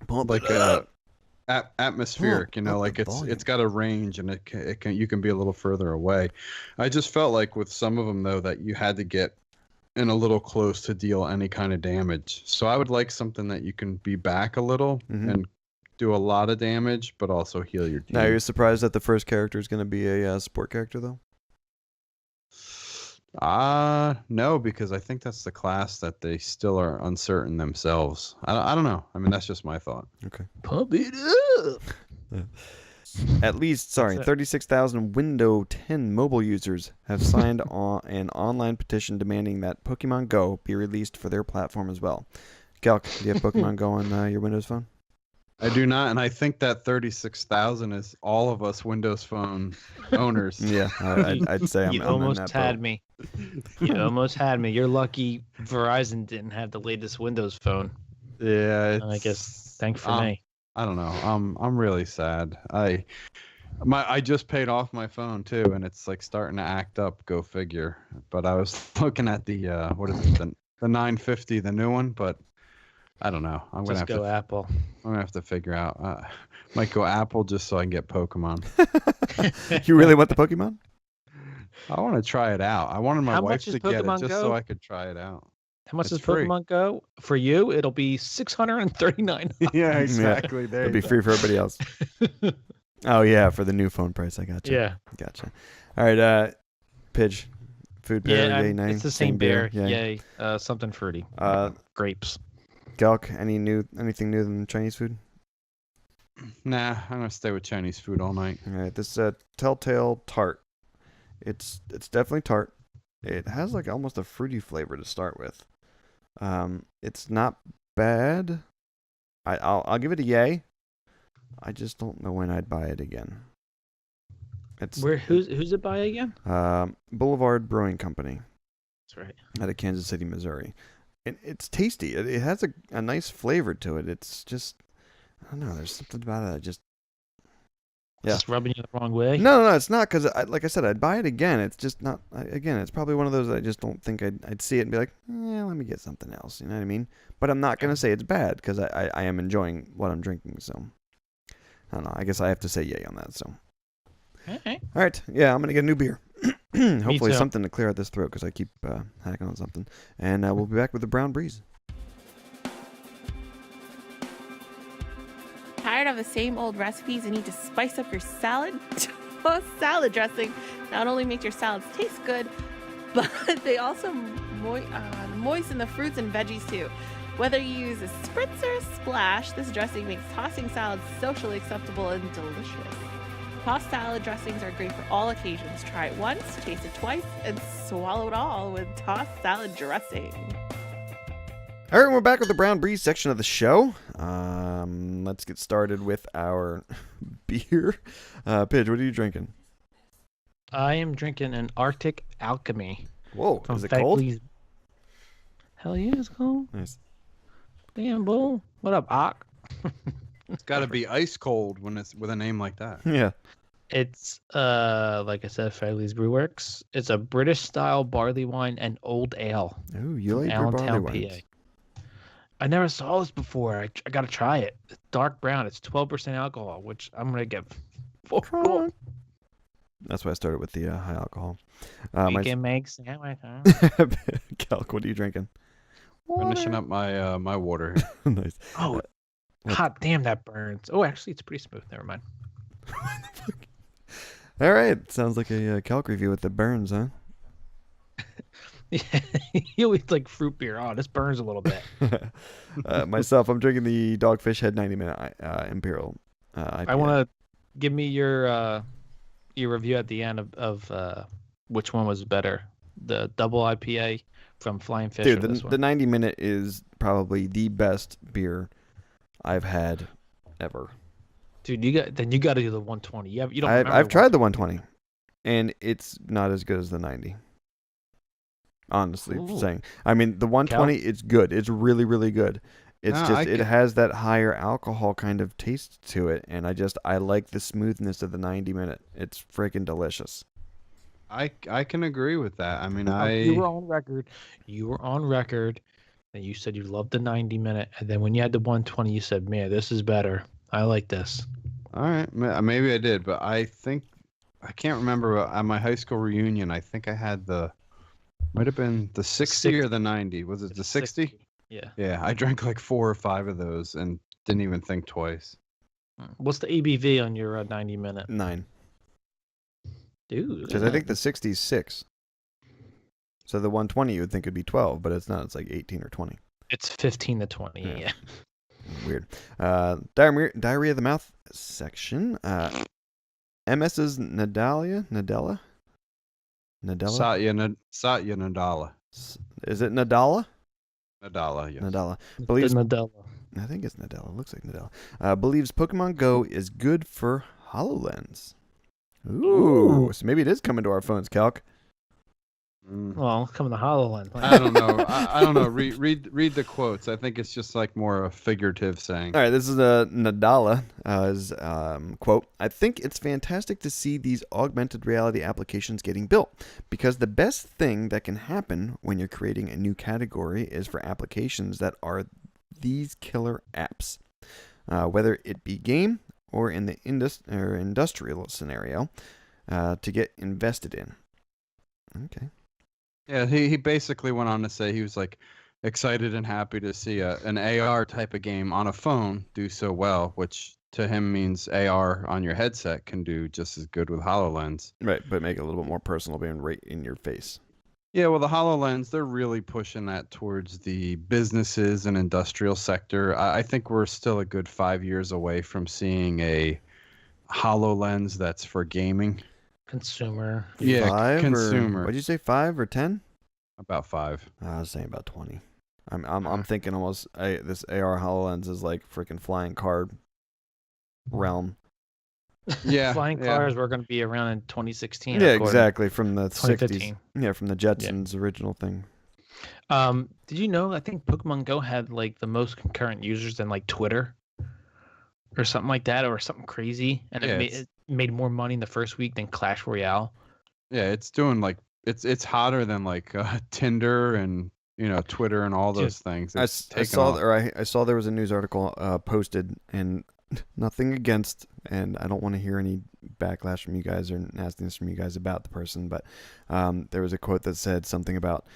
like atmospheric, like it's got a range and you can be a little further away. I just felt like with some of them though that you had to get in a little close to deal any kind of damage. So I would like something that you can be back a little and do a lot of damage, but also heal your team. Now, you're surprised that the first character is going to be a support character though? No, because I think that's the class that they still are uncertain themselves. I don't know. I mean, that's just my thought. Okay. Pump it up. At least, 36,000 Windows 10 mobile users have signed on an online petition demanding that Pokemon Go be released for their platform as well. Celk, do you have Pokemon Go on your Windows phone? I do not, and I think that 36,000 is all of us Windows Phone owners. Yeah, I'd say you almost had me. You almost had me. You're lucky Verizon didn't have the latest Windows Phone. Yeah, I guess thanks for me. I don't know. I'm really sad. I just paid off my phone too, and it's like starting to act up. Go figure. But I was looking at the what is it? The 950, the new one, but. I don't know. I'm gonna have to Apple. I'm gonna have to figure out. Might go Apple just so I can get Pokemon. You really want the Pokemon? I want to try it out. I wanted my wife to get it just Go? so I could try it out. How much does Pokemon Go? For you, it'll be $639. Yeah, exactly. Yeah. It'll be free for everybody else. Oh yeah, for the new phone price. I gotcha. Yeah. Gotcha. All right, Pidge. Food pair, yeah, yay, nay. It's the same beer. Yay. Something fruity. Grapes. Celk, anything new than Chinese food? Nah, I'm gonna stay with Chinese food all night. All right, this Telltale Tarte. It's definitely tart. It has like almost a fruity flavor to start with. It's not bad. I'll give it a yay. I just don't know when I'd buy it again. Who's it by again? Boulevard Brewing Company. That's right. Out of Kansas City, Missouri. It's tasty. It has a nice flavor to it. It's just, I don't know. There's something about it. Just rubbing you the wrong way. No, it's not. Because like I said, I'd buy it again. It's just not. Again, it's probably one of those that I just don't think I'd see it and be like, let me get something else. You know what I mean? But I'm not gonna say it's bad because I am enjoying what I'm drinking. So I don't know. I guess I have to say yay on that. So. Okay. All right. Yeah, I'm gonna get a new beer. Hopefully something to clear out this throat because I keep hacking on something. And we'll be back with the Brown Breeze. Tired of the same old recipes and need to spice up your salad? Salad dressing not only makes your salads taste good, but they also moisten the fruits and veggies too. Whether you use a spritz or a splash, this dressing makes tossing salads socially acceptable and delicious. Tossed salad dressings are great for all occasions. Try it once, taste it twice, and swallow it all with tossed salad dressing. All right, we're back with the Brown Breeze section of the show. Let's get started with our beer. Pidge, what are you drinking? I am drinking an Artic Alchemy. Whoa, is it cold? Hell yeah, it's cold. Nice. Damn, bull. What up, Ock? It's got to be ice cold when it's with a name like that. Yeah. It's like I said, Fegley's Brewworks. It's a British style barley wine and old ale. Ooh, you from like your barley Allentown, wines. PA. I never saw this before. I gotta try it. It's dark brown. It's 12% alcohol, which I'm gonna get. Drunk. That's why I started with the high alcohol. We can make sandwich. Calc, what are you drinking? Finishing up my my water here. Nice. Oh, hot damn, that burns. Oh, actually, it's pretty smooth. Never mind. All right. Sounds like a Calc review with the burns, huh? Yeah, you always like fruit beer. Oh, this burns a little bit. Myself, I'm drinking the Dogfish Head 90-minute Imperial IPA. I want to give me your review at the end of which one was better, the double IPA from Flying Fish. Dude, or this the one? 90-minute is probably the best beer I've had ever. Dude, you got to do the 120. You don't. I've tried the 120, and it's not as good as the 90. Honestly saying, I mean, the 120 it's good. It's really, really good. It's it has that higher alcohol kind of taste to it, and I like the smoothness of the 90-minute. It's freaking delicious. I can agree with that. I mean, You were on record. You were on record, and you said you loved the 90-minute, and then when you had the 120, you said, "Man, this is better. I like this." All right, maybe I did, but I think I can't remember at my high school reunion. I think I had might have been the 60 or the 90. Was it the 60? Yeah. Yeah, I drank like 4 or 5 of those and didn't even think twice. What's the ABV on your 90-minute? 9. Dude. Because I think the 60 is 6. So the 120 you would think would be 12, but it's not. It's like 18 or 20. It's 15 to 20. Yeah. Weird. Diarrhea of the mouth section. MS's Nadella? Satya Nadella. Is it Nadella? Nadella, yes. Nadella. Nadella. I think it's Nadella. Looks like Nadella. Believes Pokemon Go is good for HoloLens. Ooh. So maybe it is coming to our phones, Calc. Well, coming to HoloLens. I don't know. I don't know. Read the quotes. I think it's just like more a figurative saying. All right, this is Nadala's quote. I think it's fantastic to see these augmented reality applications getting built, because the best thing that can happen when you're creating a new category is for applications that are these killer apps, whether it be game or in the industrial scenario, to get invested in. Okay. Yeah, he basically went on to say he was like excited and happy to see an AR type of game on a phone do so well, which to him means AR on your headset can do just as good with HoloLens. Right, but make it a little bit more personal, being right in your face. Yeah, well, the HoloLens, they're really pushing that towards the businesses and industrial sector. I think we're still a good 5 years away from seeing a HoloLens that's for gaming. Consumer. Yeah, 5 consumer. What'd you say, 5 or 10? About 5. I was saying about 20. I'm thinking almost this AR HoloLens is like freaking flying car realm. Yeah, Flying cars were going to be around in 2016. Yeah, exactly, from the 2015. 60s. Yeah, from the Jetsons original thing. Did you know? I think Pokemon Go had like the most concurrent users than like Twitter, or something like that, or something crazy, and it made more money in the first week than Clash Royale. Yeah, it's doing like it's hotter than like Tinder and Twitter and all those things. I saw there was a news article posted, and nothing against, and I don't want to hear any backlash from you guys or nastiness from you guys about the person, but there was a quote that said something about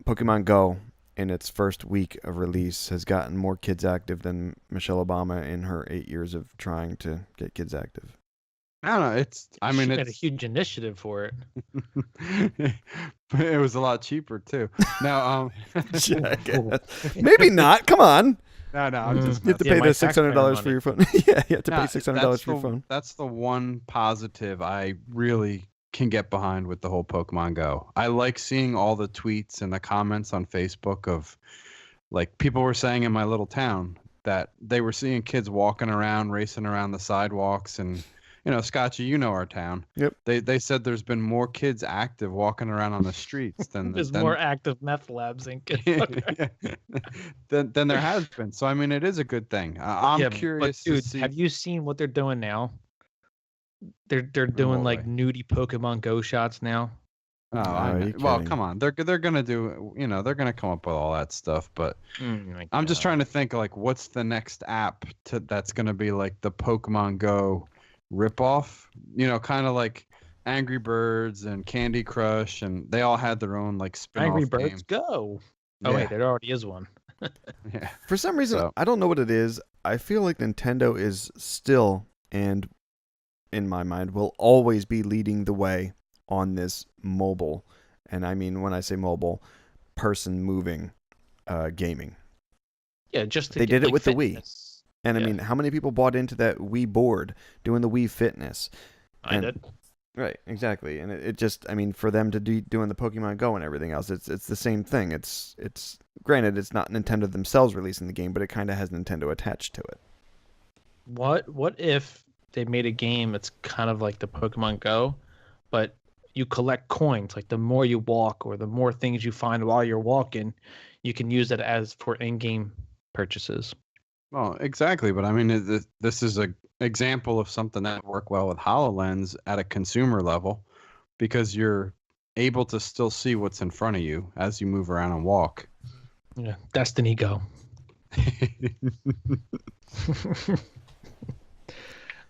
Pokemon Go in its first week of release has gotten more kids active than Michelle Obama in her 8 years of trying to get kids active. I don't know. She had a huge initiative for it. It was a lot cheaper too. Now, maybe not. Come on. No, I'm just. You have to pay the $600 for your phone. Yeah, you have to pay $600 for your phone. That's the one positive I really can get behind with the whole Pokemon Go. I like seeing all the tweets and the comments on Facebook of, like, people were saying in my little town that they were seeing kids walking around, racing around the sidewalks, and Scotchy, our town. Yep. They said there's been more kids active walking around on the streets than there's more active meth labs than kids. than there has been. So I mean, it is a good thing. I'm curious. But dude, to see... have you seen what they're doing now? They're doing what like way? nudie Pokemon Go shots now. Oh, Are you well, kidding? come on. They're gonna do, they're gonna come up with all that stuff. But My I'm just God. trying to think like, what's the next app that's gonna be like the Pokemon Go ripoff? Kind of like Angry Birds and Candy Crush, and they all had their own like spin-off Angry game. Birds Go. Oh Yeah. wait, there already is one. Yeah. For some reason, So- I don't know what it is. I feel like Nintendo is still, and in my mind, will always be leading the way on this mobile. And I mean, when I say mobile, person moving gaming. Yeah, just to They get, did it like, with the Wii. fitness. And I Yeah. mean, how many people bought into that Wii board doing the Wii Fitness? I And- did. Right, exactly. And it just, I mean, for them to do doing the Pokemon Go and everything else, it's the same thing. It's granted, it's not Nintendo themselves releasing the game, but it kind of has Nintendo attached to it. What if they made a game that's kind of like the Pokemon Go, but you collect coins? Like the more you walk or the more things you find while you're walking, you can use it as for in-game purchases. Well, exactly. But I mean, this is a example of something that would work well with HoloLens at a consumer level, because you're able to still see what's in front of you as you move around and walk. Yeah, Destiny Go.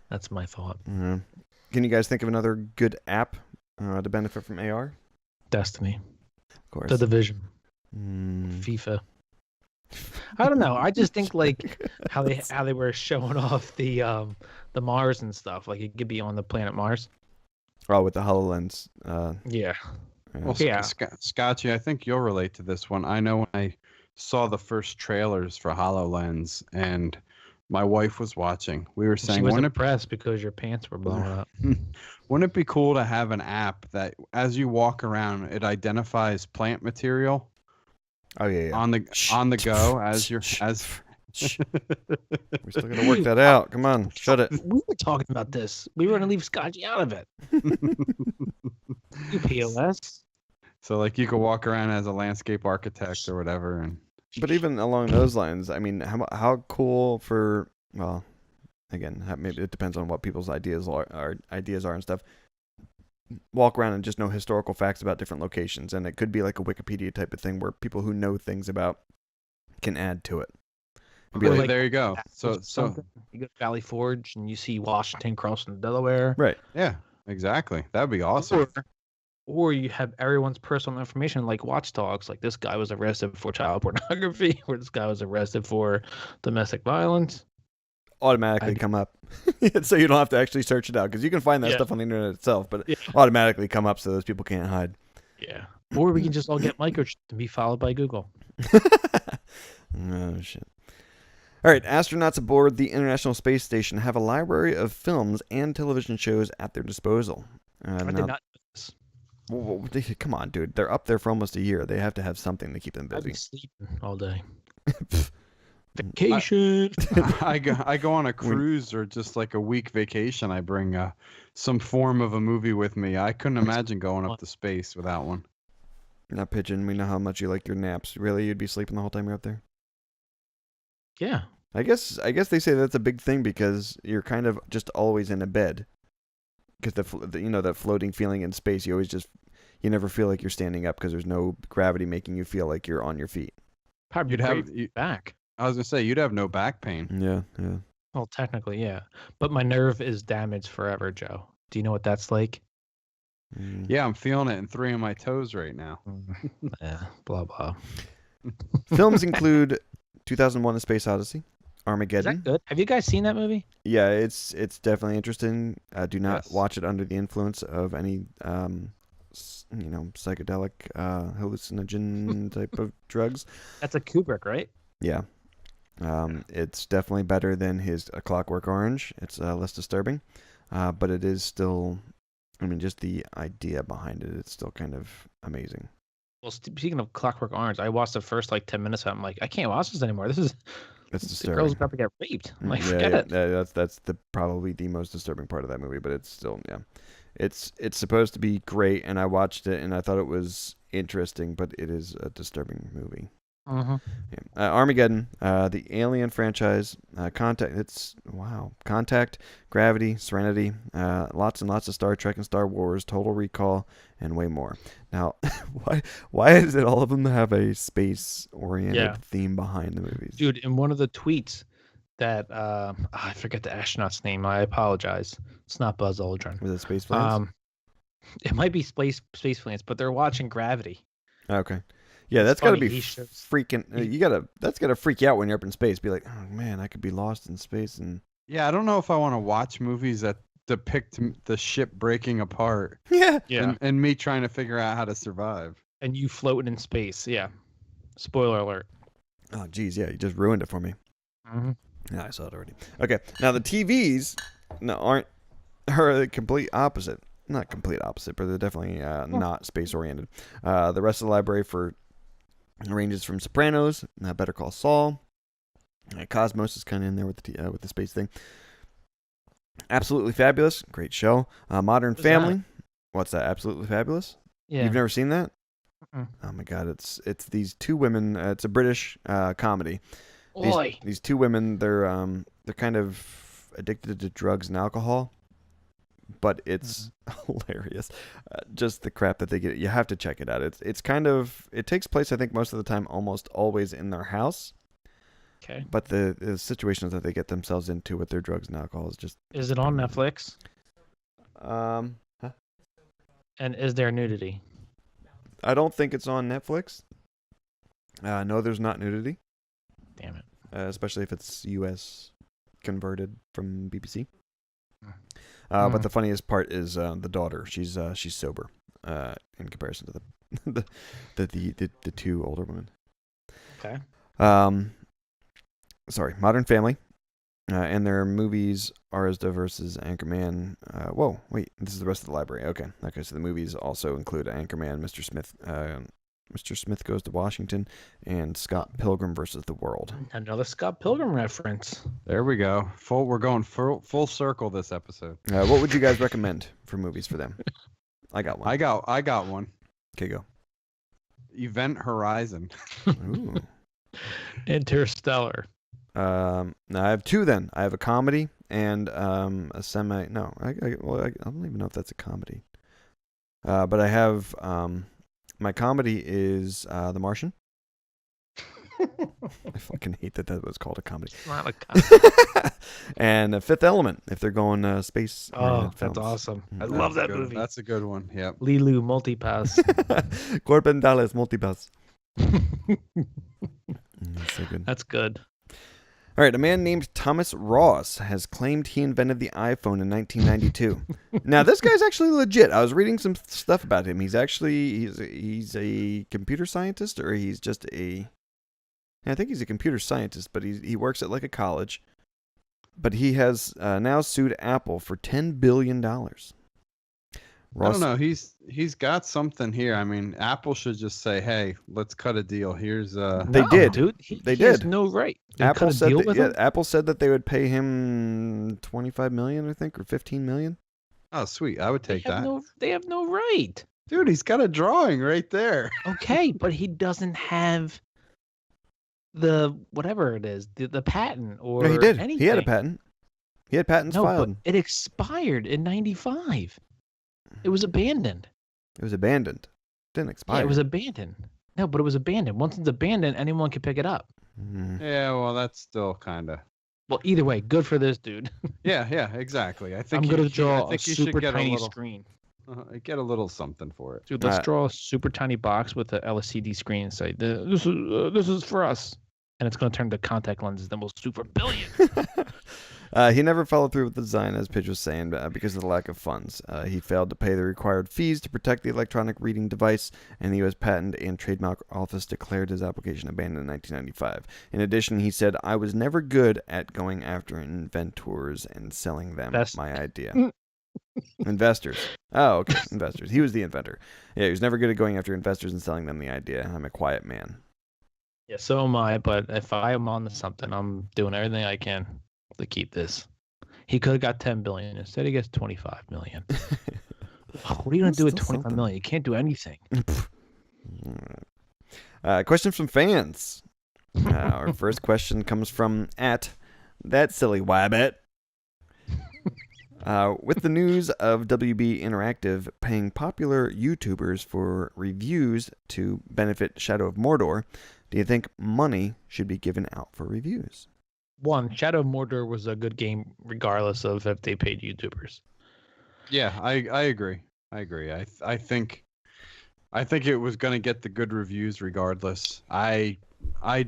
That's my thought. Mhm. Can you guys think of another good app to benefit from AR? Destiny, Of course. The Division, Mm. FIFA. I don't know. I just think like how they were showing off the Mars and stuff. Like it could be on the planet Mars. Oh, with the HoloLens. Yeah. Well, Yeah. Scotchy, I think you'll relate to this one. I know when I saw the first trailers for HoloLens and my wife was watching, we were She saying, was wouldn't impressed because your pants were blowing up. it be cool to have an app that as you walk around, it identifies plant material Oh yeah, yeah. on the go as you're as We're still gonna work that out. Come on, shut it. We were talking about this. We were gonna leave Scotchy out of it. You POS. so like you could walk around as a landscape architect or whatever, and But even along those lines, I mean, how cool for, well, again, maybe it depends on what people's ideas are and stuff. Walk around and just know historical facts about different locations, and it could be like a Wikipedia type of thing where people who know things about can add to it. It'd be Well, like, there you go. So Something. You go to Valley Forge and you see Washington crossing Delaware. right. yeah, exactly. That'd be awesome. Or you have everyone's personal information like watchdogs. Like this guy was arrested for child pornography, or this guy was arrested for domestic violence. Automatically come up, so you don't have to actually search it out, because you can find that Yeah. stuff on the internet itself, but Yeah. automatically come up so those people can't hide. Yeah. Or we can just all get microchipped and be followed by Google. Oh shit. All right, astronauts aboard the International Space Station have a library of films and television shows at their disposal. I did Now- not know this. Come on, dude. They're up there for almost a year. They have to have something to keep them I'd be busy. sleeping all day. Vacation. I go on a cruise or just like a week vacation. I bring some form of a movie with me. I couldn't imagine going up to space without one. Now, Pigeon, we know how much you like your naps. Really, you'd be sleeping the whole time you're up there? Yeah. I guess they say that's a big thing because you're kind of just always in a bed. Because that floating feeling in space, you never feel like you're standing up because there's no gravity making you feel like you're on your feet. Probably You'd have back. I was gonna say you'd have no back pain. Yeah. Well, technically, yeah. But my nerve is damaged forever, Joe. Do you know what that's like? Mm. Yeah, I'm feeling it in 3 of my toes right now. Yeah. Blah blah. Films include 2001: A Space Odyssey, Is Armageddon. that good? Have you guys seen that movie? Yeah, it's definitely interesting. Do not Yes. watch it under the influence of any psychedelic hallucinogen type of drugs. That's a Kubrick, right? Yeah. It's definitely better than his A Clockwork Orange. It's less disturbing, but it is still, I mean, just the idea behind it, it's still kind of amazing. Well, speaking of Clockwork Orange, I watched the first 10 minutes. I'm like, I can't watch this anymore. This is It's the disturbing. girl's about to get raped. I'm like, forget it. That's probably the most disturbing part of that movie, but it's still, yeah. It's supposed to be great, and I watched it, and I thought it was interesting, but it is a disturbing movie. Mm-hmm. Yeah. Armageddon, the Alien franchise, Contact, Gravity, Serenity, lots and lots of Star Trek and Star Wars, Total Recall, and way more. Now, why is it all of them have a space-oriented theme behind the movies? Dude, in one of the tweets that I forget the astronaut's name. I apologize. It's not Buzz Aldrin. Was it Space Planes? It might be Space Planes, but they're watching Gravity. Okay. Yeah, that's got to be freaking. That's got to freak you out when you're up in space. Be like, oh man, I could be lost in space. And yeah, I don't know if I want to watch movies that depict the ship breaking apart. Yeah. And me trying to figure out how to survive. And you floating in space. Yeah. Spoiler alert. Oh, geez, yeah, you just ruined it for me. Mm-hmm. Yeah, I saw it already. Okay, now the TVs are the complete opposite. Not complete opposite, but they're definitely not space oriented. The rest of the library ranges from Sopranos, Better Call Saul, Cosmos is kind of in there with the space thing. Absolutely Fabulous, great show. Modern Family, what's that? Absolutely Fabulous. Yeah, you've never seen that? Mm-mm. Oh my God, it's these two women. It's a British comedy. Oi. These two women, they're kind of addicted to drugs and alcohol, but it's hilarious. Just the crap that they get. You have to check it out. It takes place, I think, most of the time, almost always in their house. Okay. But the situations that they get themselves into with their drugs and alcohol is just. Is it on Netflix? Huh? And is there nudity? I don't think it's on Netflix. No, there's not nudity. Damn it. Especially if it's U.S. converted from BBC. But the funniest part is the daughter. She's sober in comparison to the two older women. Okay. Sorry, Modern Family, and their movies are as diverse as Anchorman. Whoa, wait, this is the rest of the library. Okay, so the movies also include Anchorman, Mr. Smith. Mr. Smith Goes to Washington, and Scott Pilgrim versus the World. Another Scott Pilgrim reference. There we go. We're going full circle this episode. What would you guys recommend for movies for them? I got one. I got one. Okay, go. Event Horizon. Ooh. Interstellar. I have two then. I have a comedy and a semi. No, I don't even know if that's a comedy. But I have my comedy is The Martian. I fucking hate that was called a comedy. It's not a comedy. And Fifth Element, if they're going space. Oh, films. That's awesome. I That's love that movie. That's a good one. Yep. Lilu Multipass. Corbin Dallas Multipass. That's so good. That's good. All right, a man named Thomas Ross has claimed he invented the iPhone in 1992. Now, this guy's actually legit. I was reading some stuff about him. He's a computer scientist, or he's just I think he's a computer scientist, but he works at like a college. But he has now sued Apple for $10 billion. Ross, I don't know. He's got something here. I mean, Apple should just say, "Hey, let's cut a deal." Here's They did, dude. They he has did. no right. Apple said Apple said that they would pay him $25 million, I think, or $15 million. Oh, sweet. I would take that. They have no right. Dude, he's got a drawing right there. Okay, but he doesn't have the whatever it is, the patent or No, he did. anything. He had a patent. He had patents filed. But it expired in 95. It was abandoned. It was abandoned. It didn't expire. Yeah, it was abandoned. No, but it was abandoned. Once it's abandoned, anyone can pick it up. Yeah, well, that's still kind of. Well, either way, good for this dude. Yeah, exactly. I think I'm going to draw I think a you should super get tiny a little, screen. Get a little something for it. Dude, let's draw a super tiny box with a LCD screen and say, this is for us. And it's going to turn to contact lenses. Then we'll sue for billions. He never followed through with the design, as Pidge was saying, because of the lack of funds. He failed to pay the required fees to protect the electronic reading device, and the U.S. Patent and Trademark Office declared his application abandoned in 1995. In addition, he said, "I was never good at going after inventors and selling them my idea." Investors. Oh, okay. Investors. He was the inventor. Yeah, he was never good at going after investors and selling them the idea. I'm a quiet man. Yeah, so am I. But if I am on to something, I'm doing everything I can to keep this. He could have got 10 billion. Instead, he gets 25 million. What are you going to do with 25 million? You can't do anything. Question from fans. Our first question comes from @that silly wabbit. With the news of WB Interactive paying popular YouTubers for reviews to benefit Shadow of Mordor, do you think money should be given out for reviews? One, Shadow of Mordor was a good game regardless of if they paid YouTubers. Yeah, I agree. I think it was going to get the good reviews regardless. I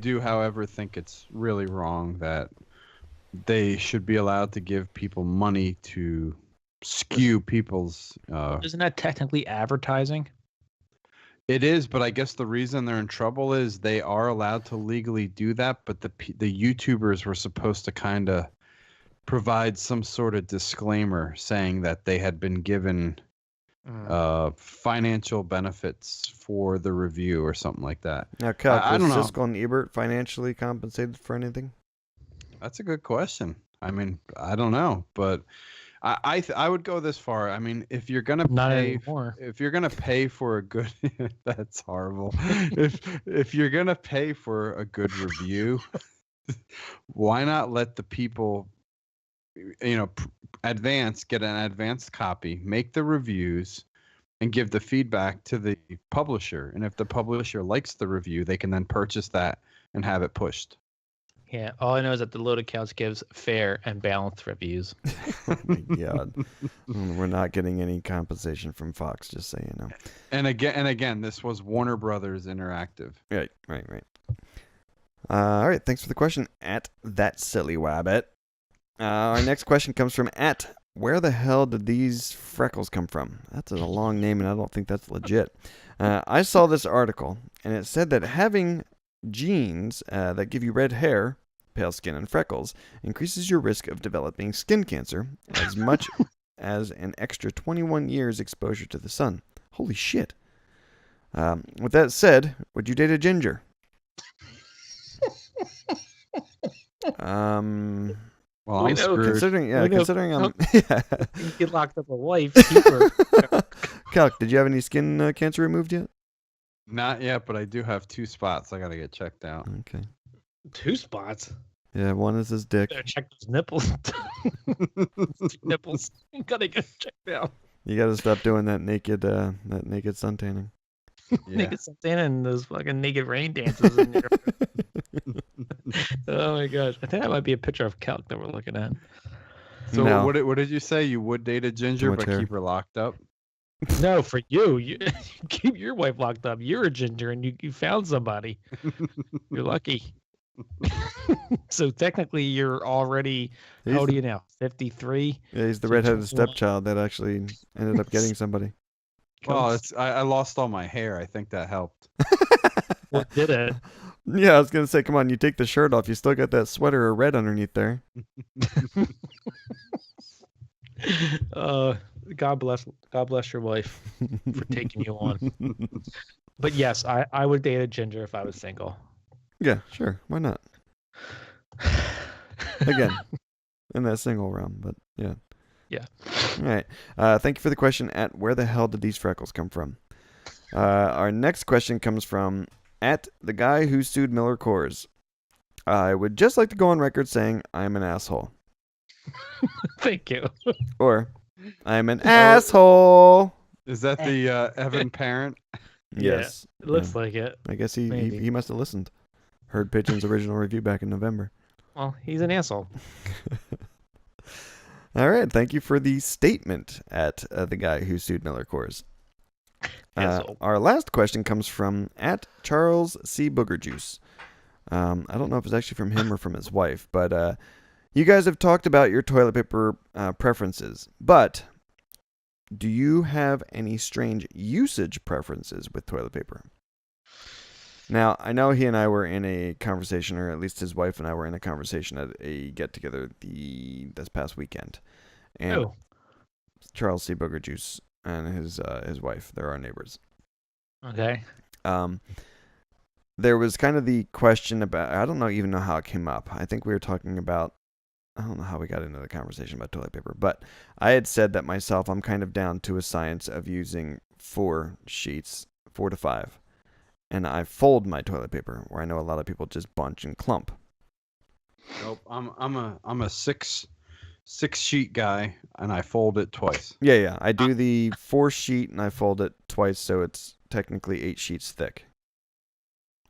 do, however, think it's really wrong that they should be allowed to give people money to skew people's. Isn't that technically advertising? It is, but I guess the reason they're in trouble is they are allowed to legally do that, but the YouTubers were supposed to kind of provide some sort of disclaimer saying that they had been given financial benefits for the review or something like that. Now, Cal, I don't know. was Siskel and Ebert financially compensated for anything? That's a good question. I mean, I don't know, but I would go this far. I mean, if you're gonna pay for a good, that's horrible. If you're gonna pay for a good review, why not let the people, get an advanced copy, make the reviews, and give the feedback to the publisher. And if the publisher likes the review, they can then purchase that and have it pushed. Yeah, all I know is that the Loaded Couch gives fair and balanced reviews. Oh my God. We're not getting any compensation from Fox, just so you know. And again, this was Warner Brothers Interactive. Right. All right, thanks for the question, @that silly wabbit. Our next question comes from where the hell did these freckles come from? That's a long name, and I don't think that's legit. I saw this article, and it said that having genes that give you red hair, pale skin, and freckles increases your risk of developing skin cancer as much as an extra 21 years exposure to the sun. Holy shit. With that said, would you date a ginger? Well, I'm screwed. Considering I'm You get locked up a wife. Keeper. Calc, did you have any skin cancer removed yet? Not yet, but I do have 2 spots I gotta get checked out. Okay. 2 spots. Yeah, one is his dick. Better check those nipples. 2 nipples. You gotta get checked out. You gotta stop doing that naked suntanning. Yeah. Naked something and those fucking naked rain dances in there. Oh my gosh. I think that might be a picture of Calc that we're looking at. So No. what did you say? You would date a ginger, much but hair. keep her locked up? No, for you. You keep your wife locked up. You're a ginger and you found somebody. You're lucky. So technically you're already, how old are you now? 53? Yeah, he's the So redheaded 21. stepchild that actually ended up getting somebody. Well, I lost all my hair. I think that helped. What did it? Yeah, I was gonna say, come on, you take the shirt off, you still got that sweater of red underneath there. God bless your wife for taking you on. But yes, I would date a ginger if I was single. Yeah, sure, why not? Again, in that single realm, but yeah. Yeah. All right. Thank you for the question. Where the hell did these freckles come from? Our next question comes from the guy who sued Miller Coors. I would just like to go on record saying I'm an asshole. Thank you. Or I'm an asshole. Is that the Evan Parent? Yes. It looks like it. I guess he Maybe. must have listened. Heard Pigeon's original review back in November. Well, he's an asshole. All right. Thank you for the statement the guy who sued Miller Coors. Our last question comes from Charles C. Booger Juice. I don't know if it's actually from him or from his wife, but you guys have talked about your toilet paper preferences, but do you have any strange usage preferences with toilet paper? Now, I know he and I were in a conversation, or at least his wife and I were in a conversation at a get-together this past weekend. And Charles C. Booger Juice and his wife, they're our neighbors. Okay. There was kind of the question about, I don't even know how it came up. I think we were talking about, I don't know how we got into the conversation about toilet paper, but I had said that myself, I'm kind of down to a science of using 4 sheets, 4 to 5. and I fold my toilet paper, where I know a lot of people just bunch and clump. Nope. I'm a six sheet guy, and I fold it twice. Yeah. I do the 4 sheet, and I fold it twice, so it's technically 8 sheets thick.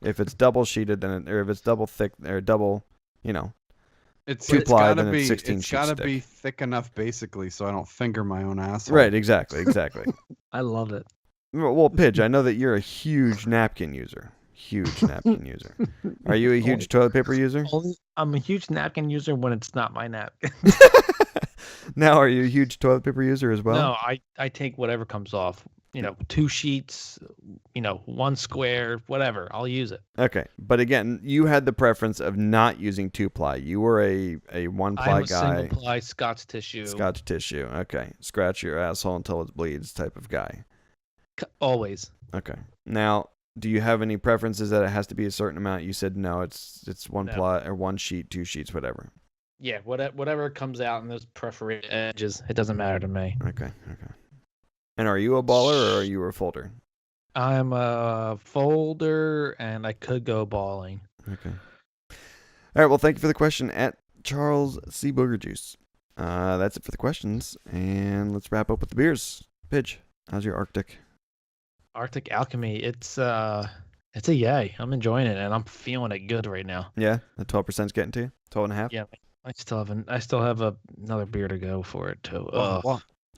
If it's double sheeted, or if it's double thick, or double, It's 2-ply, gotta then be. it's 16 It's sheets gotta thick. be thick enough, basically, so I don't finger my own asshole. Right, exactly. I love it. Well, Pidge, I know that you're a huge napkin user. Are you a huge toilet paper user? I'm a huge napkin user when it's not my napkin. Now, are you a huge toilet paper user as well? No, I take whatever comes off. 2 sheets, 1 square, whatever. I'll use it. Okay, but again, you had the preference of not using 2-ply. You were a 1-ply I'm a guy. single-ply Scotch tissue. Scotch tissue. Okay, scratch your asshole until it bleeds type of guy. Always. Okay. Now, do you have any preferences that it has to be a certain amount? You said no, it's 1-ply or 1 sheet, 2 sheets, whatever. Yeah, whatever comes out in those perforated edges, it doesn't matter to me. Okay. And are you a baller or are you a folder? I'm a folder, and I could go balling. Okay. All right. Well, thank you for the question at Charles C. Booger Juice. That's it for the questions, and let's wrap up with the beers. Pidge, how's your Arctic? Arctic Alchemy, it's a yay. I'm enjoying it, and I'm feeling it good right now. Yeah, the 12%'s getting to you. 12.5. Yeah, I still have another beer to go for it too.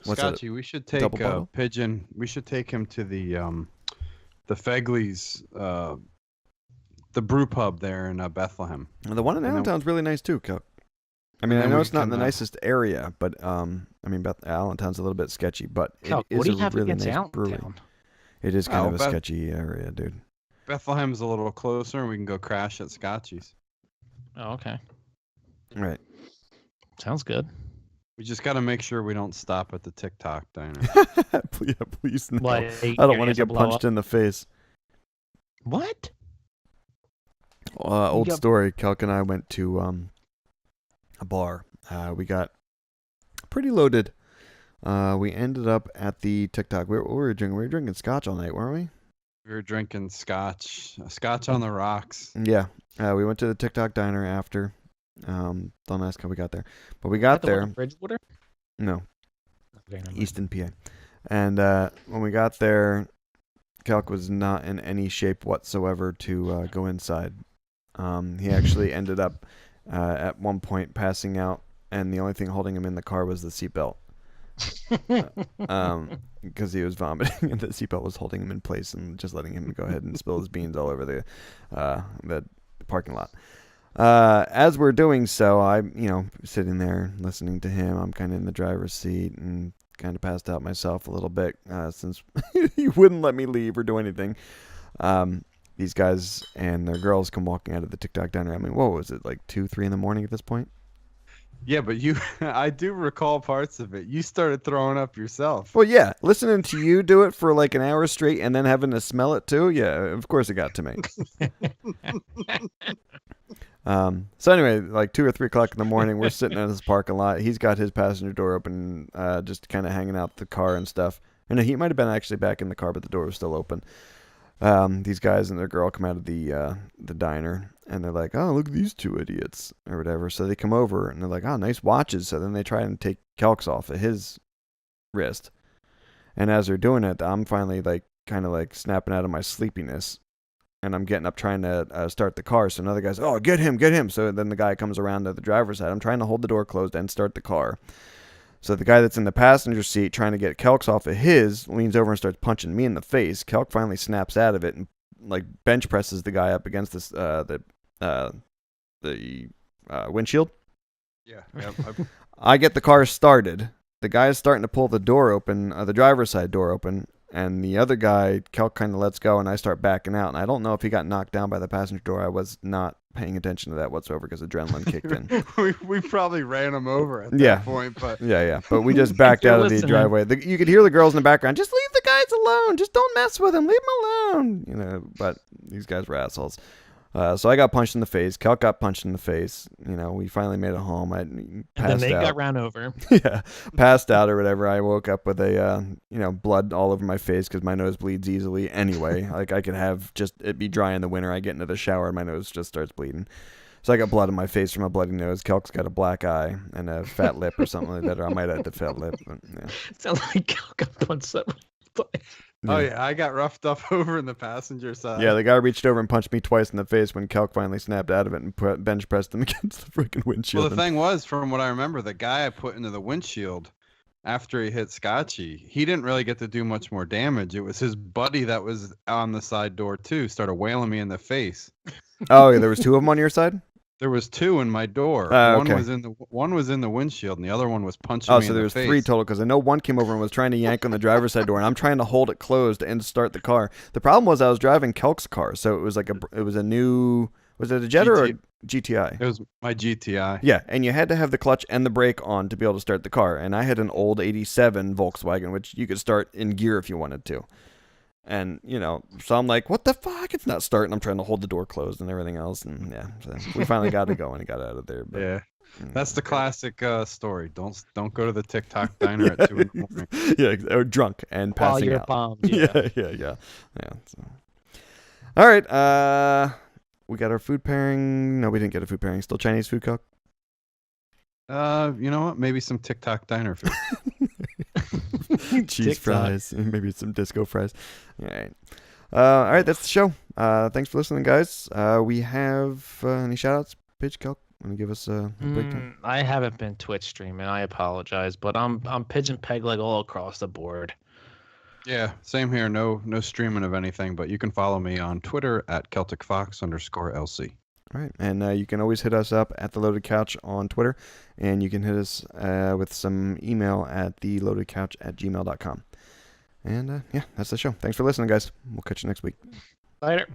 What's Scotchy, we should take double bottle? Pigeon. We should take him to the Fegley's, the brew pub there in Bethlehem. The one in Allentown's really nice too, Kelk. I mean, I know it's not in the nicest area, but Allentown's a little bit sketchy, but Kelk, it what is do you a have really against nice brewery. Allentown? It is kind of a Beth- sketchy area, dude. Bethlehem's a little closer, and we can go crash at Scotchy's. Oh, okay. Right. Sounds good. We just got to make sure we don't stop at the TikTok diner. Please no. What, I don't want to get punched in the face. What? Old got- story. Kelk and I went to a bar. We got pretty loaded. We ended up at the TikTok. What were we drinking? We were drinking scotch all night, weren't we? We were drinking scotch on the rocks. Yeah. We went to the TikTok diner after. Don't ask how we got there, but we got there. Bridgewater? No, Okay, never mind. Easton, PA. And when we got there, Kelk was not in any shape whatsoever to go inside. He actually ended up at one point passing out, and the only thing holding him in the car was the seatbelt. Because he was vomiting, and the seatbelt was holding him in place and just letting him go ahead and spill his beans all over the parking lot. As we're doing so, I'm sitting there listening to him. I'm kind of in the driver's seat and kind of passed out myself a little bit since he wouldn't let me leave or do anything. These guys and their girls come walking out of the TikTok diner. I mean, what was it, like 2-3 in the morning at this point? Yeah, but I do recall parts of it. You started throwing up yourself. Well, yeah, listening to you do it for like an hour straight and then having to smell it too. Yeah, of course it got to me. So anyway, like 2 or 3 o'clock in the morning, we're sitting in this parking lot. He's got his passenger door open, just kind of hanging out the car and stuff. And he might have been actually back in the car, but the door was still open. These guys and their girl come out of the diner, and they're like, "Oh, look at these 2 idiots," or whatever. So they come over, and they're like, "Oh, nice watches." So then they try and take Kelk's off of his wrist. And as they're doing it, I'm finally kind of snapping out of my sleepiness. And I'm getting up trying to start the car. So another guy's, "Oh, get him." So then the guy comes around to the driver's side. I'm trying to hold the door closed and start the car. So the guy that's in the passenger seat trying to get Kelk's off of his leans over and starts punching me in the face. Kelk finally snaps out of it and bench presses the guy up against this the windshield. Yeah. I get the car started. The guy is starting to pull the door open, the driver's side door open. And the other guy, Kelk, kind of lets go, and I start backing out. And I don't know if he got knocked down by the passenger door. I was not paying attention to that whatsoever because adrenaline kicked in. we probably ran him over at that point. But yeah. But we just backed out of the driveway. You could hear the girls in the background. "Just leave the guys alone. Just don't mess with him. Leave him alone." But these guys were assholes. So I got punched in the face. Celk got punched in the face. We finally made it home. I passed And then they out. got ran over. Yeah, passed out or whatever. I woke up with a, blood all over my face because my nose bleeds easily anyway. Like I could have just it be dry in the winter. I get into the shower and my nose just starts bleeding. So I got blood on my face from a bloody nose. Celk's got a black eye and a fat lip or something like that. Or I might have the fat lip. But, yeah. Sounds like Celk got punched several times. Oh yeah, I got roughed up over in the passenger side. Yeah, the guy reached over and punched me twice in the face when Celk finally snapped out of it and bench pressed him against the freaking windshield. Well, the thing was, from what I remember, the guy I put into the windshield after he hit Scotchy, he didn't really get to do much more damage. It was his buddy that was on the side door too, started wailing me in the face. Oh, yeah, there was two of them on your side? There was two in my door. Okay. One was in the windshield, and the other one was punching me Oh, in so the there was face. three total because I know one came over and was trying to yank on the driver's side door, and I'm trying to hold it closed and start the car. The problem was I was driving Celk's car, so it was a new. Was it a Jetta or a GTI? It was my GTI. Yeah, and you had to have the clutch and the brake on to be able to start the car. And I had an old '87 Volkswagen, which you could start in gear if you wanted to. And, so I'm like, what the fuck? It's not starting. I'm trying to hold the door closed and everything else. And yeah, so we finally got it going and got out of there. But, Yeah. That's the classic story. Don't go to the TikTok diner at 2 in the morning. Yeah, or drunk and While passing you're out. bombed. Yeah. Yeah. So. All right. We got our food pairing. No, we didn't get a food pairing. Still Chinese food, Celk? You know what? Maybe some TikTok diner food. Cheese TikTok. fries, and maybe some disco fries. All right, that's the show. Thanks for listening, guys. We have any shout-outs? Pidge, Celk, want to give us a breakdown? I haven't been Twitch streaming. I apologize, but I'm Pigeon Peg Leg all across the board. Yeah, same here. No streaming of anything, but you can follow me on Twitter at CelticFox_LC. All right, and you can always hit us up at The Loaded Couch on Twitter, and you can hit us with some email at theloadedcouch@gmail.com. And yeah, that's the show. Thanks for listening, guys. We'll catch you next week. Later.